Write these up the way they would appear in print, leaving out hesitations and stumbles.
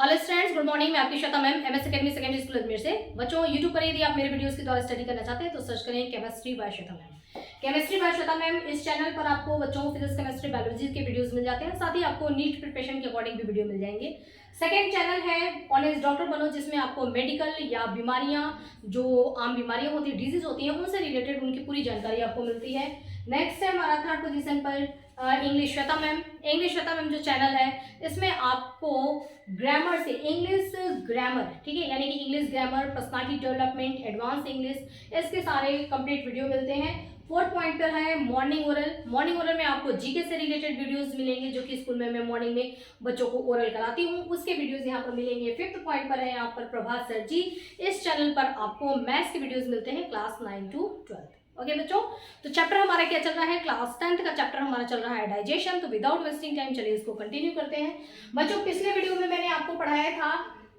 Hello students, good morning. मैं आपकी Shweta ma'am, MS academy secondary school Ajmer से। बच्चों, यूट्यूब पर यदि आप मेरे वीडियोस के द्वारा स्टडी करना चाहते हैं तो सर्च करें chemistry bye Shweta ma'am. Chemistry bye Shweta ma'am, इस चैनल पर आपको बच्चों फिजिक्स, केमिस्ट्री, बायोलॉजी के वीडियोस मिल जाते हैं। साथ ही आपको नीट प्रिपरेशन के अकॉर्डिंग भी वीडियो मिल जाएंगे। सेकेंड चैनल है ऑनेस्ट डॉक्टर बनो, जिसमें आपको मेडिकल या बीमारियां, जो आम बीमारियां होती है, डिजीज होती हैं, उनसे रिलेटेड उनकी पूरी जानकारी आपको मिलती है। नेक्स्ट है हमारा थर्ड पोजीशन पर English Shweta ma'am. English Shweta ma'am जो चैनल है, इसमें आपको ग्रामर से इंग्लिश ग्रामर, ठीक है, यानी कि English grammar, personality development, advance English, इसके सारे कंप्लीट वीडियो मिलते हैं। फोर्थ पॉइंट पर है मॉर्निंग ओरल। मॉर्निंग ओरल में आपको जीके से रिलेटेड वीडियोस मिलेंगे, जो कि स्कूल में मैं मॉर्निंग में बच्चों को ओरल कराती हूँ, उसके वीडियोस यहाँ पर मिलेंगे। फिफ्थ पॉइंट पर है यहाँ पर प्रभात सर जी। इस चैनल पर आपको मैथ्स के वीडियोस मिलते हैं क्लास 9 to 12। ओके बच्चों, तो चैप्टर हमारा क्या चल रहा है? क्लास 10th का चैप्टर हमारा चल रहा है डाइजेशन। तो विदाउट वेस्टिंग टाइम चलिए इसको कंटिन्यू करते हैं। बच्चों, पिछले वीडियो में मैंने आपको पढ़ाया था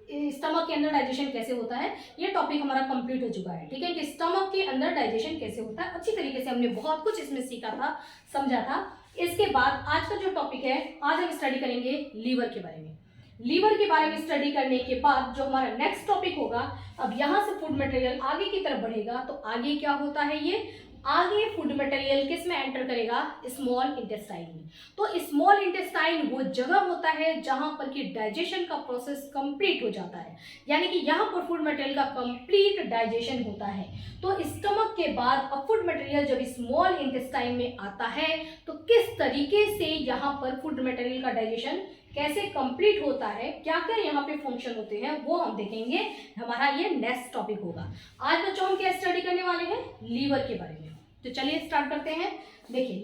स्टमक के अंदर डाइजेशन कैसे होता है। ये टॉपिक हमारा कंप्लीट हो चुका है, ठीक है, कि स्टमक के अंदर डाइजेशन कैसे होता है। अच्छी तरीके से हमने बहुत कुछ इसमें सीखा था, समझा था। इसके बाद आज का जो टॉपिक है, आज हम स्टडी करेंगे लीवर के बारे में। लीवर के बारे में स्टडी करने के बाद जो हमारा नेक्स्ट टॉपिक होगा, अब यहाँ से फूड मटेरियल आगे की तरफ बढ़ेगा। तो आगे क्या होता है, ये आगे फूड मटेरियल किस में एंटर करेगा? स्मॉल इंटेस्टाइन में। तो स्मॉल इंटेस्टाइन वो जगह होता है जहां पर कि डाइजेशन का प्रोसेस कंप्लीट हो जाता है, यानी कि यहाँ पर फूड मटेरियल का कंप्लीट डाइजेशन होता है। तो स्टमक के बाद अब फूड मटेरियल जब स्मॉल इंटेस्टाइन में आता है, तो किस तरीके से यहाँ पर फूड मटेरियल का डाइजेशन कैसे कंप्लीट होता है, क्या क्या यहाँ पे फंक्शन होते हैं, वो हम देखेंगे। हमारा ये नेक्स्ट टॉपिक होगा। आज बच्चों हम क्या स्टडी करने वाले हैं? लीवर के बारे में। तो चलिए स्टार्ट करते हैं। देखिए,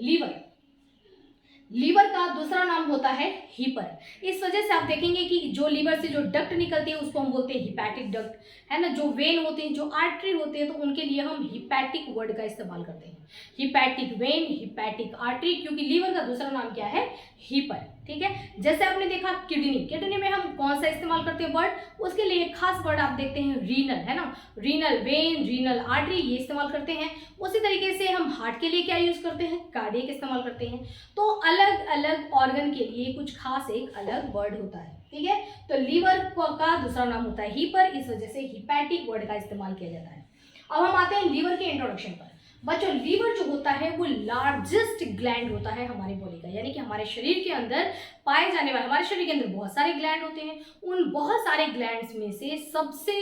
लीवर का दूसरा नाम होता है हीपर। इस वजह से आप देखेंगे कि जो लीवर से जो डक्ट निकलती है उसको हम बोलते हैं हिपैटिक डक्ट, है ना। जो वेन होते हैं, जो आर्टरी होते हैं, तो उनके लिए हम हिपैटिक वर्ड का इस्तेमाल करते हैं। हिपैटिक वेन, हिपैटिक आर्टरी, क्योंकि लीवर का दूसरा नाम क्या है? हीपर, ठीक है। जैसे आपने देखा किडनी में हम कौन सा इस्तेमाल करते हैं वर्ड? उसके लिए एक खास वर्ड आप देखते हैं रीनल, है ना। रीनल वेन, रीनल आर्टरी, ये इस्तेमाल करते हैं। उसी तरीके से हम हार्ट के लिए क्या यूज करते हैं? कार्डियक इस्तेमाल करते हैं। तो अलग अलग ऑर्गन के लिए कुछ खास एक अलग वर्ड होता है, ठीक है। तो लीवर का दूसरा नाम होता है हीपर, इस वजह से हिपैटिक वर्ड का इस्तेमाल किया जाता है। अब हम आते हैं लीवर के इंट्रोडक्शन पर। बच्चों, लीवर जो होता है वो लार्जेस्ट ग्लैंड होता है हमारी बॉडी का, यानी कि हमारे शरीर के अंदर पाए जाने वाले, हमारे शरीर के अंदर बहुत सारे ग्लैंड होते हैं। उन बहुत सारे ग्लैंड्स में से सबसे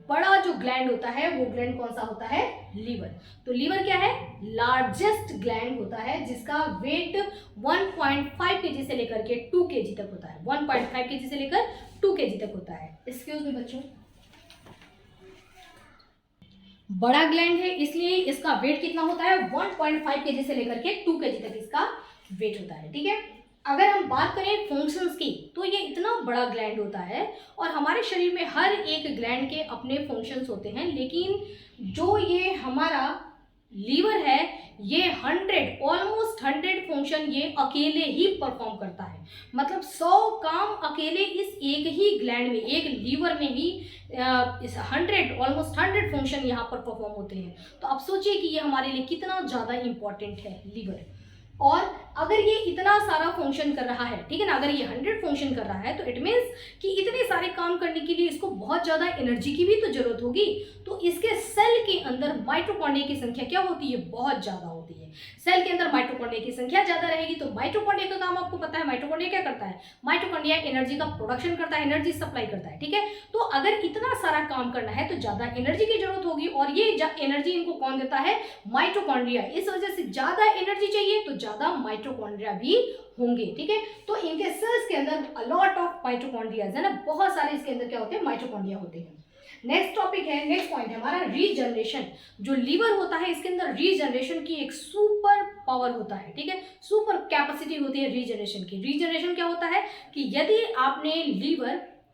बड़ा जो ग्लैंड होता है, वो ग्लैंड कौन सा होता है? लीवर। तो लीवर क्या है? लार्जेस्ट ग्लैंड होता है, जिसका वेट 1.5 kg से लेकर के 2 kg तक होता है। 1.5 kg से लेकर 2 kg तक होता है। एक्सक्यूज मी बच्चों, बड़ा ग्लैंड है इसलिए इसका वेट कितना होता है? 1.5 kg से लेकर के 2 kg तक इसका वेट होता है, ठीक है। अगर हम बात करें फंक्शंस की, तो ये इतना बड़ा ग्लैंड होता है और हमारे शरीर में हर एक ग्लैंड के अपने फंक्शंस होते हैं, लेकिन जो ये हमारा लीवर है, ये 100 फंक्शन ये अकेले ही परफॉर्म करता है। मतलब 100 काम अकेले इस एक ही ग्लैंड में, एक लीवर में ही इस 100 फंक्शन यहाँ पर परफॉर्म होते हैं। तो आप सोचिए कि ये हमारे लिए कितना ज़्यादा इंपॉर्टेंट है लीवर। और अगर ये इतना सारा फंक्शन कर रहा है, ठीक है ना, अगर ये 100 फंक्शन कर रहा है, तो इट मीन्स कि इतने सारे काम करने के लिए इसको बहुत ज़्यादा एनर्जी की भी तो जरूरत होगी। तो इसके सेल के अंदर माइटोकॉन्ड्रिया की संख्या क्या होती है? बहुत ज़्यादा होती है। सेल के अंदर माइटोकॉन्ड्रिया की संख्या ज़्यादा रहेगी, तो माइटोकॉन्ड्रिया का काम आपको पता है। माइटोकॉन्ड्रिया क्या करता है? माइटोकॉन्ड्रिया एनर्जी का प्रोडक्शन करता है, एनर्जी सप्लाई करता है, ठीक है। तो अगर इतना सारा काम करना है तो ज़्यादा एनर्जी की जरूरत होगी, और ये एनर्जी इनको कौन देता है? माइटोकॉन्ड्रिया। इस वजह से ज़्यादा एनर्जी चाहिए तो ज़्यादा माइटोकॉन्ड्रिया भी होंगे, ठीक है। तो इनके सेल्स के अंदर अलॉट ऑफ माइटोकॉन्ड्रिया है ना, बहुत सारे इसके अंदर क्या होते हैं? माइटोकॉन्ड्रिया होते हैं। नेक्स्ट टॉपिक है, नेक्स्ट पॉइंट है हमारा रीजनरेशन। जो लीवर होता है इसके अंदर रीजनरेशन की एक सुपर पावर होता है, ठीक है, सुपर कैपेसिटी होती है रीजनरेशन की। रीजनरेशन क्या होता है कि यदि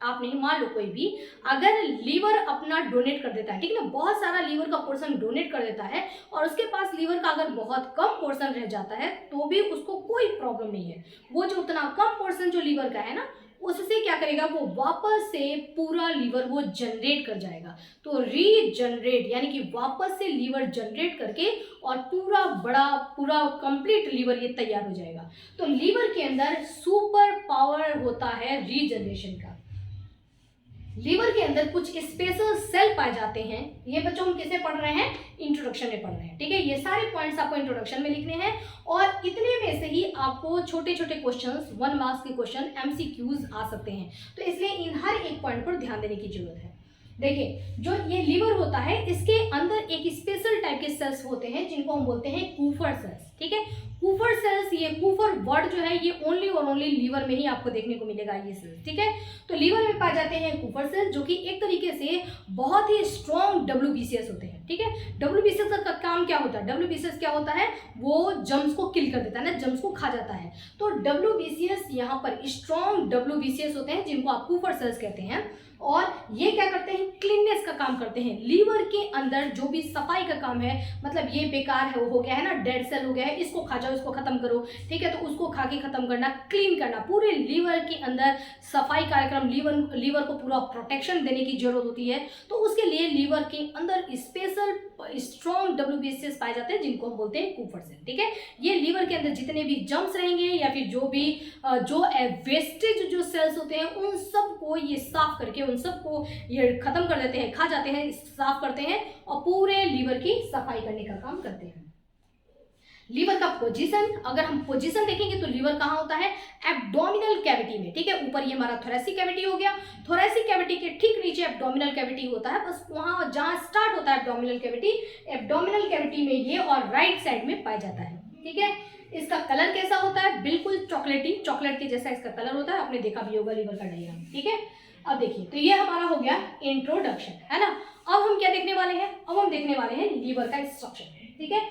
आपने मान लो कोई भी अगर लीवर अपना डोनेट कर देता है, ठीक है ना, बहुत सारा लीवर का पोर्शन डोनेट कर देता है, और उसके पास लीवर का अगर बहुत कम पोर्शन रह जाता है, तो भी उसको कोई प्रॉब्लम नहीं है। वो जो उतना कम पोर्शन जो लीवर का है ना, उससे क्या करेगा? वो वापस से पूरा लीवर वो जनरेट कर जाएगा। तो रीजनरेट यानी कि वापस से लीवर जनरेट करके और पूरा कंप्लीट लीवर ये तैयार हो जाएगा। तो लीवर के अंदर सुपर पावर होता है रीजनरेशन का। लीवर के अंदर कुछ स्पेशल सेल पाए जाते हैं। ये बच्चों हम किसमें पढ़ रहे हैं, इंट्रोडक्शन में पढ़ रहे हैं, ठीक है। ये सारे पॉइंट्स आपको इंट्रोडक्शन में लिखने हैं और इतने में से ही आपको छोटे छोटे क्वेश्चंस 1 मार्क्स के क्वेश्चन एमसीक्यूज आ सकते हैं। तो इसलिए इन हर एक पॉइंट पर ध्यान देने की जरूरत है। देखिए, जो ये लीवर होता है इसके अंदर एक स्पेशल टाइप के सेल्स होते हैं जिनको हम बोलते हैं कूफर सेल्स, ठीक है। कूफर सेल्स, ये कूफर वर्ड जो है ये ओनली और ओनली लीवर में ही आपको देखने को मिलेगा ये सेल्स, ठीक है। तो लीवर में पाए जाते हैं कूफर सेल्स जो कि एक तरीके से बहुत ही स्ट्रॉन्ग डब्ल्यूबीसीएस होते हैं, ठीक है। डब्ल्यूबीसीएस का काम क्या होता है, डब्ल्यूबीसीएस क्या होता है, वो जर्म्स को किल कर देता है ना, जर्म्स को खा जाता है। तो डब्ल्यूबीसीएस यहाँ पर स्ट्रॉन्ग डब्ल्यूबीसीएस होते हैं जिनको आप कूफर सेल्स कहते हैं और ये क्या करते हैं, क्लीननेस का काम करते हैं। लीवर के अंदर जो भी सफाई का काम है, मतलब ये बेकार है, वो हो गया है ना, डेड सेल हो गया है, इसको खा जाओ, इसको खत्म करो, ठीक है। तो उसको खा के खत्म करना, क्लीन करना, पूरे लीवर के अंदर सफाई कार्यक्रम, लीवर को पूरा प्रोटेक्शन देने की जरूरत होती है। तो उसके लिए लीवर के अंदर स्पेशल स्ट्रॉन्ग डब्ल्यूबीसीएस पाए जाते हैं जिनको हम बोलते हैं कूफर सेल, ठीक है। ये लीवर के अंदर जितने भी जर्म्स रहेंगे या फिर जो भी वेस्टेज जो सेल्स होते हैं उन सबको ये साफ करके उन सबको ये खत्म कर देते हैं, खा जाते हैं, साफ करते हैं और पूरे लीवर की सफाई करने का काम करते हैं। लीवर का पोजीशन, अगर हम पोजीशन देखेंगे तो लीवर कहाँ होता है, एब्डोमिनल कैविटी में, ठीक है। ऊपर ये हमारा थोरेसिक कैविटी हो गया, थोरेसिक कैविटी के ठीक नीचे एब्डोमिनल कैविटी होता है, बस वहाँ जहाँ स्टार्ट होता है एब्डोमिनल कैविटी, एब्डोमिनल कैविटी में ये और राइट साइड में पाया जाता है, ठीक है। इसका कलर कैसा होता है, बिल्कुल चॉकलेटी, चॉकलेट के जैसा इसका कलर होता है, आपने देखा भी होगा लीवर का डायग्राम, ठीक है। अब देखिए, तो ये हमारा हो गया इंट्रोडक्शन, है ना। अब हम क्या देखने वाले हैं, अब हम देखने वाले हैं लीवर का स्ट्रक्चर, ठीक है।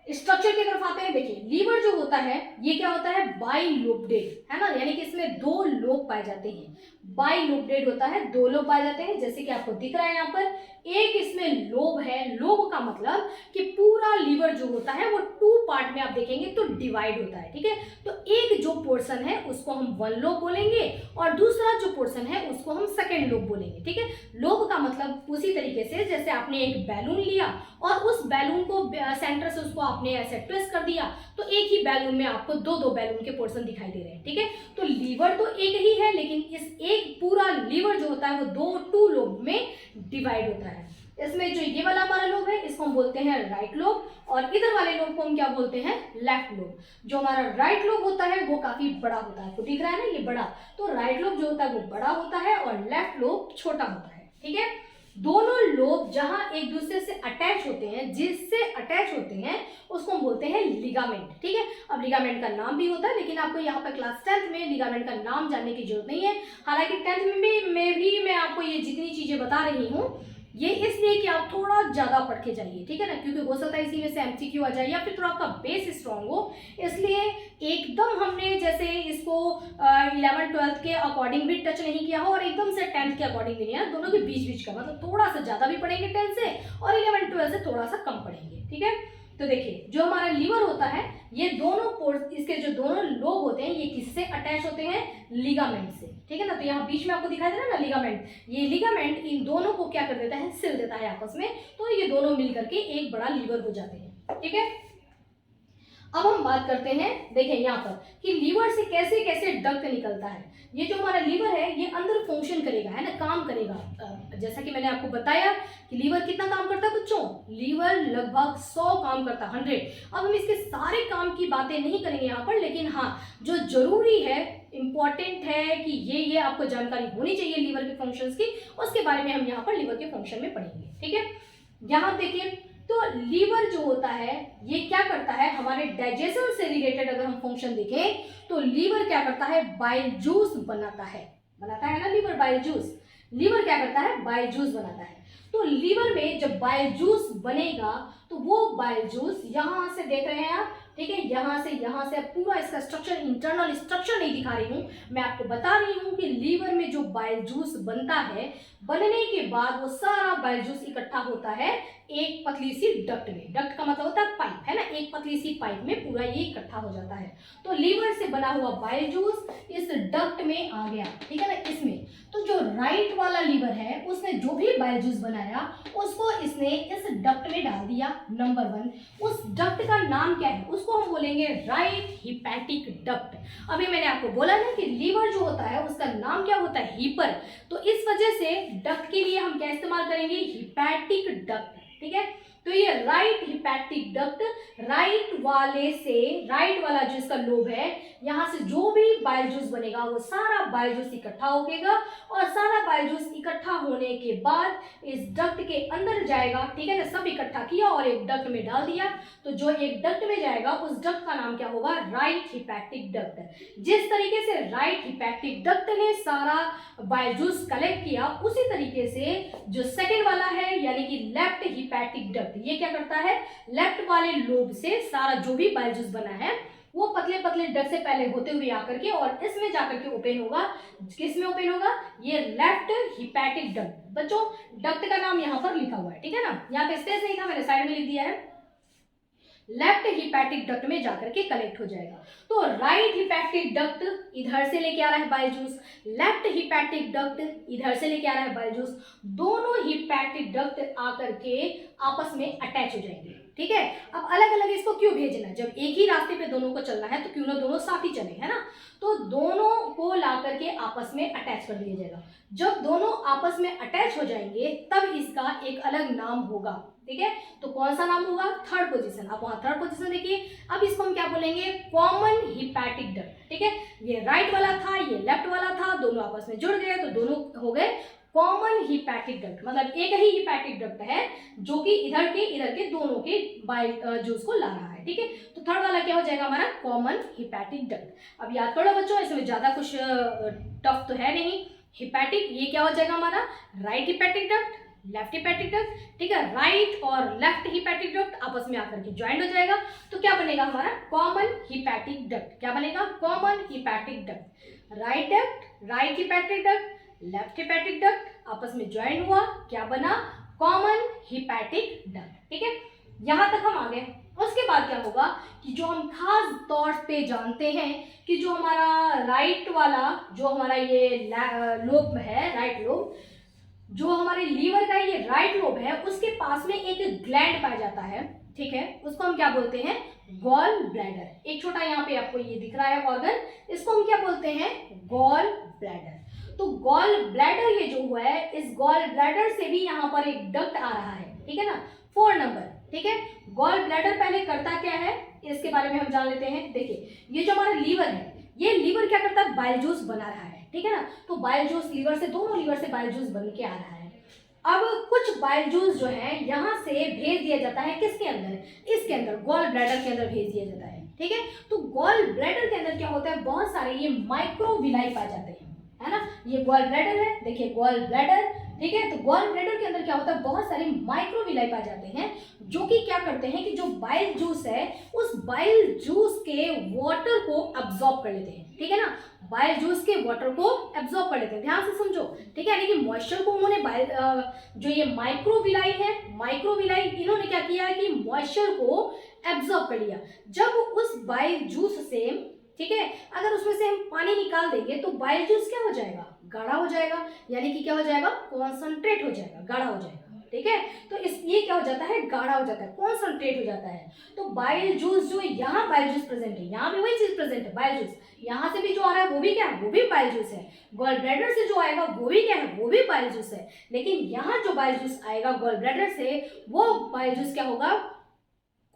स्ट्रक्चर की तरफ आते हैं। देखिए, लीवर जो होता है ये क्या होता है, बाइलोब्डेड, है ना, यानी कि इसमें 2 लोब पाए जाते हैं। बाइलोब्डेड होता है, 2 लोब पाए जाते हैं, जैसे कि आपको दिख रहा है यहाँ पर। एक इसमें लोब है, लोब का मतलब कि पूरा लीवर जो होता है वो 2 पार्ट में आप देखेंगे तो डिवाइड होता है, ठीक है। तो एक जो पोर्शन है उसको हम 1 लोब बोलेंगे और दूसरा जो पोर्शन है उसको हम 2nd लोब बोलेंगे, ठीक है। लोब का मतलब उसी तरीके से जैसे आपने एक बैलून लिया और उस बैलून को सेंटर से उसको आपने ऐसे ट्विस्ट कर दिया तो एक ही बैलून में आपको 2 बैलून के पोर्शन दिखाई दे रहे हैं, ठीक है। तो लीवर तो एक ही है लेकिन इस एक पूरा लीवर जो होता है वो 2 लोब में डिवाइड होता है। इसमें जो ये वाला हमारा लोब है इसको हम बोलते हैं राइट लोब और इधर वाले लोब को हम क्या बोलते हैं, लेफ्ट लोब। जो हमारा राइट लोब होता है वो काफी बड़ा होता है, आपको दिख रहा है ना ये बड़ा, तो राइट लोब जो होता है वो बड़ा होता है और लेफ्ट लोब छोटा होता है, ठीक है। दोनों लोब जहां एक दूसरे से अटैच होते हैं, जिससे अटैच होते हैं उसको हम बोलते हैं लिगामेंट, ठीक है। अब लिगामेंट का नाम भी होता है लेकिन आपको यहाँ पर क्लास 10th में लिगामेंट का नाम जानने की जरूरत नहीं है। हालांकि 10th में भी मैं आपको ये जितनी चीजें बता रही हूँ ये इसलिए कि आप थोड़ा ज्यादा पढ़ के जाइए, ठीक है ना, क्योंकि हो सकता है इसी में से एमसीक्यू आ जाए या फिर थोड़ा आपका बेस स्ट्रांग हो। इसलिए एकदम हमने जैसे इसको 11th-12th के अकॉर्डिंग भी टच नहीं किया हो और एकदम से 10th के अकॉर्डिंग भी नहीं है, दोनों के बीच बीच का, मतलब थोड़ा सा ज्यादा भी पढ़ेंगे 10th से और 11th-12th से थोड़ा सा कम पढ़ेंगे, ठीक है। तो देखिए, जो हमारा लीवर होता है ये दोनों इसके जो दोनों लोब होते हैं ये किससे अटैच होते हैं, लिगामेंट से, ठीक है ना। तो यहाँ बीच में आपको दिखाई दे रहा है ना लिगामेंट, ये लिगामेंट इन दोनों को क्या कर देता है, सिल देता है आपस में, तो ये दोनों मिलकर के एक बड़ा लीवर हो जाते हैं, ठीक है। अब हम बात करते हैं, देखिए यहाँ पर कि लीवर से कैसे कैसे डक्ट निकलता है। ये जो हमारा लीवर है ये अंदर फंक्शन करेगा, है ना, काम करेगा। जैसा कि मैंने आपको बताया कि लीवर कितना काम करता है बच्चों, लीवर लगभग 100 काम करता है, 100। अब हम इसके सारे काम की बातें नहीं करेंगे यहाँ पर, लेकिन हाँ जो जरूरी है, इंपॉर्टेंट है कि ये आपको जानकारी होनी चाहिए लीवर के फंक्शंस की, उसके बारे में हम यहाँ पर लीवर के फंक्शन में पढ़ेंगे, ठीक है। यहाँ देखिए, तो लीवर जो होता है ये क्या करता है, हमारे डाइजेशन से रिलेटेड अगर हम फंक्शन देखें तो लीवर क्या करता है, बाइल जूस बनाता है ना लीवर, बाइल जूस। लीवर क्या करता है, बाइल जूस बनाता है। तो लीवर में जब बाइल जूस बनेगा तो वो बाइल जूस यहाँ से देख रहे हैं आप, ठीक है, यहाँ से पूरा इसका स्ट्रक्चर, इंटरनल स्ट्रक्चर नहीं दिखा रही हूँ, मैं आपको बता रही हूँ कि लीवर में जो बाइल जूस बनता है, बनने के बाद वो सारा बाइल जूस इकट्ठा होता है एक पतली सी डक्ट में। डक्ट का मतलब होता है पाइप, है ना, एक पतली सी पाइप में पूरा ये इकट्ठा हो जाता है। तो लीवर से बना हुआ बाइल जूस इस डक्ट में आ गया, ठीक है ना, इसमें। तो जो राइट वाला लीवर है उसने जो भी बाइल जूस बनाया उसको इसने इस डक्ट में डाल दिया। नंबर 1, उस डक्ट का नाम क्या है, उसको हम बोलेंगे राइट हिपैटिक डक्ट। अभी मैंने आपको बोला ना कि लीवर जो होता है उसका नाम क्या होता है, हीपर। तो इस वजह से डक्ट के लिए हम क्या इस्तेमाल करेंगे, हिपैटिक डक्ट। ठीक है, तो ये राइट हिपैटिक डक्ट, राइट वाला जो इसका लोब है, यहाँ से जो भी बाइल जूस बनेगा वो सारा बाइल जूस इकट्ठा होगा और सारा बाइल जूस इकट्ठा होने के बाद इस डक्ट के अंदर जाएगा। ठीक है ना, सब इकट्ठा किया और एक डक्ट में डाल दिया, तो जो एक डक्ट में जाएगा उस डक्ट का नाम क्या होगा, राइट हिपैटिक डक्ट। जिस तरीके से राइट हिपैटिक डक्ट ने सारा बाइल जूस कलेक्ट किया, उसी तरीके से जो सेकेंड वाला है यानी कि लेफ्ट हिपैटिक डक्ट, ये क्या करता है, लेफ्ट वाले लोब से सारा जो भी बाइल जूस बना है वो पतले पतले डक्ट से पहले होते हुए आकर के और इसमें जाकर के ओपन होगा। किस में ओपन होगा, ये लेफ्ट हिपैटिक डक्ट। बच्चों डक्ट का नाम यहाँ पर लिखा हुआ है, ठीक है ना, यहाँ पे स्पेस नहीं था, मैंने साइड में लिख दिया है। लेफ्ट हिपैटिक डक्ट में जाकर के कलेक्ट हो जाएगा। तो राइट हिपैटिक डक्ट इधर से लेके आ रहा है bile juice, left hepatic duct इधर से लेके आ रहा है बाइल जूस, दोनों हिपैटिक डक्ट आकर के आपस में अटैच हो जाएंगे। ठीक है, अब अलग अलग इसको क्यों भेजना, जब एक ही रास्ते पे दोनों को चलना है तो क्यों ना दोनों साथ ही चले, है ना। तो दोनों को ला करके आपस में अटैच कर दिया जाएगा। जब दोनों आपस में अटैच हो जाएंगे तब इसका एक अलग नाम होगा। ठीक है, तो कौन सा नाम होगा, थर्ड पोजीशन। आप वहां थर्ड पोजीशन देखिए। अब इसको हम क्या बोलेंगे, कॉमन हिपैटिक डक्ट। ठीक है, ये राइट वाला था, ये लेफ्ट वाला था, दोनों आपस में जुड़ गए तो दोनों हो गए कॉमन हिपैटिक डक्ट। मतलब एक ही हिपैटिक डक्ट है जो कि इधर के दोनों के बाइल जूस को ला रहा है। ठीक है, तो थर्ड वाला क्या हो जाएगा हमारा, कॉमन हिपैटिक डक्ट। अब याद करो बच्चों, इसमें ज्यादा कुछ टफ तो है नहीं। हिपैटिक ये क्या हो जाएगा हमारा, right hepatic duct, left hepatic duct. ठीक है, राइट और लेफ्ट हिपैटिक डक्ट आपस में आकर के ज्वाइंट हो जाएगा तो क्या बनेगा हमारा, कॉमन हिपैटिक डक्ट। क्या बनेगा, common hepatic duct. Right duct, right hepatic duct, left hepatic duct आपस में ज्वाइन हुआ, क्या बना, कॉमन हिपैटिक डक्ट। ठीक है, यहां तक हम आ गए। उसके बाद क्या होगा कि जो हम खास तौर पे जानते हैं कि जो हमारा राइट वाला जो हमारा ये लोब है, राइट लोब, जो हमारे लीवर का ये राइट लोब है, उसके पास में एक ग्लैंड पाया जाता है। ठीक है, उसको हम क्या बोलते हैं, गॉल ब्लैडर। एक छोटा यहाँ पे आपको ये दिख रहा है ऑर्गन, इसको हम क्या बोलते हैं, गॉल ब्लैडर। तो गॉल ब्लैडर ये जो हुआ है, इस गॉल ब्लैडर से भी यहाँ पर एक डक्ट आ रहा है। ठीक है ना, 4 नंबर। ठीक है, गॉल ब्लैडर पहले करता क्या है इसके बारे में हम जान लेते हैं। देखिए, ये जो हमारा लीवर है, ये लीवर क्या करता है, बाइल जूस बना रहा है। ठीक है ना, तो बाइल जूस लीवर से, दोनों लीवर से बाइल जूस बन के आ रहा है। अब कुछ बाइल जूस जो है यहाँ से भेज दिया जाता है किसके अंदर, इसके अंदर, गॉल ब्लैडर के अंदर भेज दिया जाता है। ठीक है, तो गॉल ब्लैडर के अंदर क्या होता है, बहुत सारे ये माइक्रोविलाई पाए जाते हैं, है ना। ये गॉल ब्लैडर है, देखिए गॉल ब्लैडर। ठीक है, तो गॉल ब्लैडर के अंदर क्या होता है, बहुत सारे माइक्रोविलाई पाए जाते हैं जो कि क्या करते हैं कि जो बाइल जूस है उस बाइल जूस के वाटर को अब्सॉर्ब कर लेते हैं। ठीक है ना, बाइल जूस के वाटर को एब्जॉर्ब कर लेते हैं, ध्यान से समझो। ठीक है, यानी कि मॉइस्चर को उन्होंने जो ये माइक्रोविलाई है, माइक्रोविलाई इन्होंने क्या किया कि मॉइस्चर को एब्जॉर्ब कर लिया। जब उस बाइल जूस से, ठीक है, अगर उसमें से हम पानी निकाल देंगे तो बाइल जूस क्या हो जाएगा, गाढ़ा हो जाएगा, यानी कि क्या हो जाएगा, कॉन्सनट्रेट हो जाएगा, गाढ़ा हो जाएगा। ठीक है, तो ये क्या हो जाता है, गाढ़ा हो जाता है, कॉन्सनट्रेट हो जाता है। तो बाइल जूस जो यहाँ बाइल जूस प्रेजेंट है, यहाँ भी वही चीज प्रेजेंट है, बाइल जूस। यहाँ से भी जो आ रहा है वो भी क्या है, वो भी बाइल जूस है। गॉल ब्लैडर से जो आएगा वो भी क्या है, वो भी बाइल जूस है। लेकिन यहाँ जो बाइल जूस आएगा गॉल ब्लैडर से, वो बाइल जूस क्या होगा,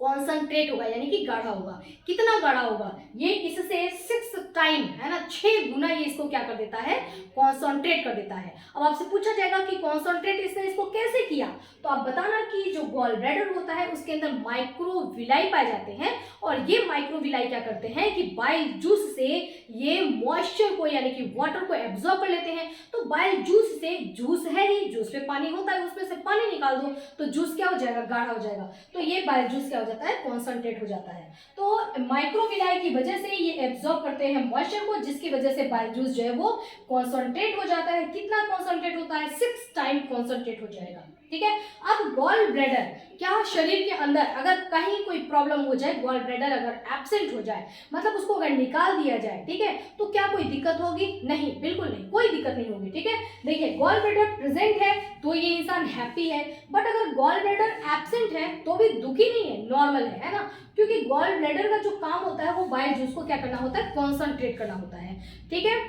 कॉन्सनट्रेट होगा, यानी कि गाढ़ा होगा। कितना गाढ़ा होगा, ये इससे 6 टाइम, है ना, 6 गुना ये इसको क्या कर देता है, कॉन्सनट्रेट कर देता है। अब आपसे पूछा जाएगा कि कॉन्सनट्रेट इसने इसको कैसे किया, तो आप बताना कि जो गॉल ब्लैडर होता है उसके अंदर माइक्रोविलाई पाए जाते हैं और ये माइक्रोविलाई क्या करते हैं कि बाइल जूस से ये मॉइस्चर को, यानी कि वाटर को एब्जॉर्ब कर लेते हैं। तो बाइल जूस से, जूस है ही, जूस पे पानी होता है, उसमें से पानी निकाल दो तो जूस क्या हो जाएगा, गाढ़ा हो जाएगा। तो ये बाइल जूस क्या हो जाता है, कॉन्सनट्रेट हो जाता है। तो माइक्रोविलाई की वजह से ये एब्जॉर्ब करते हैं मॉइस्चर को, जिसकी वजह से बाइल जूस जो है वो कॉन्सनट्रेट हो जाता है। कितना कॉन्सनट्रेट होता है? 6 टाइम कॉन्सनट्रेट हो जाएगा, ठीक है। अब गॉल ब्लैडर, क्या शरीर के अंदर अगर कहीं कोई प्रॉब्लम हो जाए, गॉल ब्लैडर अगर एब्सेंट हो जाए, मतलब उसको अगर निकाल दिया जाए, ठीक है, तो क्या कोई दिक्कत होगी? नहीं, बिल्कुल नहीं, कोई दिक्कत नहीं होगी, ठीक है। देखिए, गॉल ब्लैडर प्रेजेंट है तो ये इंसान हैप्पी है, बट अगर गॉल ब्लैडर एब्सेंट है तो भी दुखी नहीं है, नॉर्मल है ना, क्योंकि गॉल ब्लैडर का जो काम होता है वो बाइल जूस को क्या करना होता है? कॉन्सनट्रेट करना होता है, ठीक है।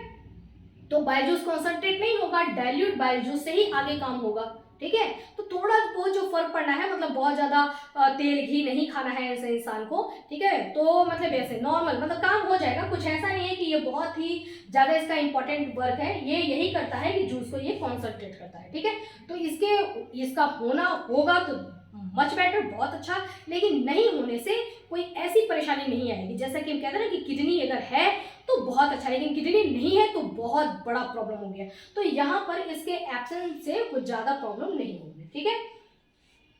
तो बाइल जूस कॉन्सनट्रेट नहीं होगा, डाइल्यूट बाइल जूस से ही आगे काम होगा, ठीक है। तो थोड़ा बहुत जो फर्क पड़ना है, मतलब बहुत ज्यादा तेल घी नहीं खाना है ऐसे इंसान को, ठीक है। तो मतलब ऐसे नॉर्मल मतलब काम हो जाएगा, कुछ ऐसा नहीं है कि ये बहुत ही ज्यादा इसका इंपॉर्टेंट वर्क है, ये यही करता है कि जूस को ये कॉन्सनट्रेट करता है, ठीक है। तो इसका होना होगा तो मच बेटर, बहुत अच्छा, लेकिन नहीं होने से कोई ऐसी परेशानी नहीं आएगी। जैसा कि हम कहते हैं ना कि किडनी अगर है तो बहुत अच्छा, लेकिन किडनी नहीं है तो बहुत बड़ा प्रॉब्लम हो गया। तो यहाँ पर इसके एब्सेंस से कुछ ज्यादा प्रॉब्लम नहीं होगी, ठीक है।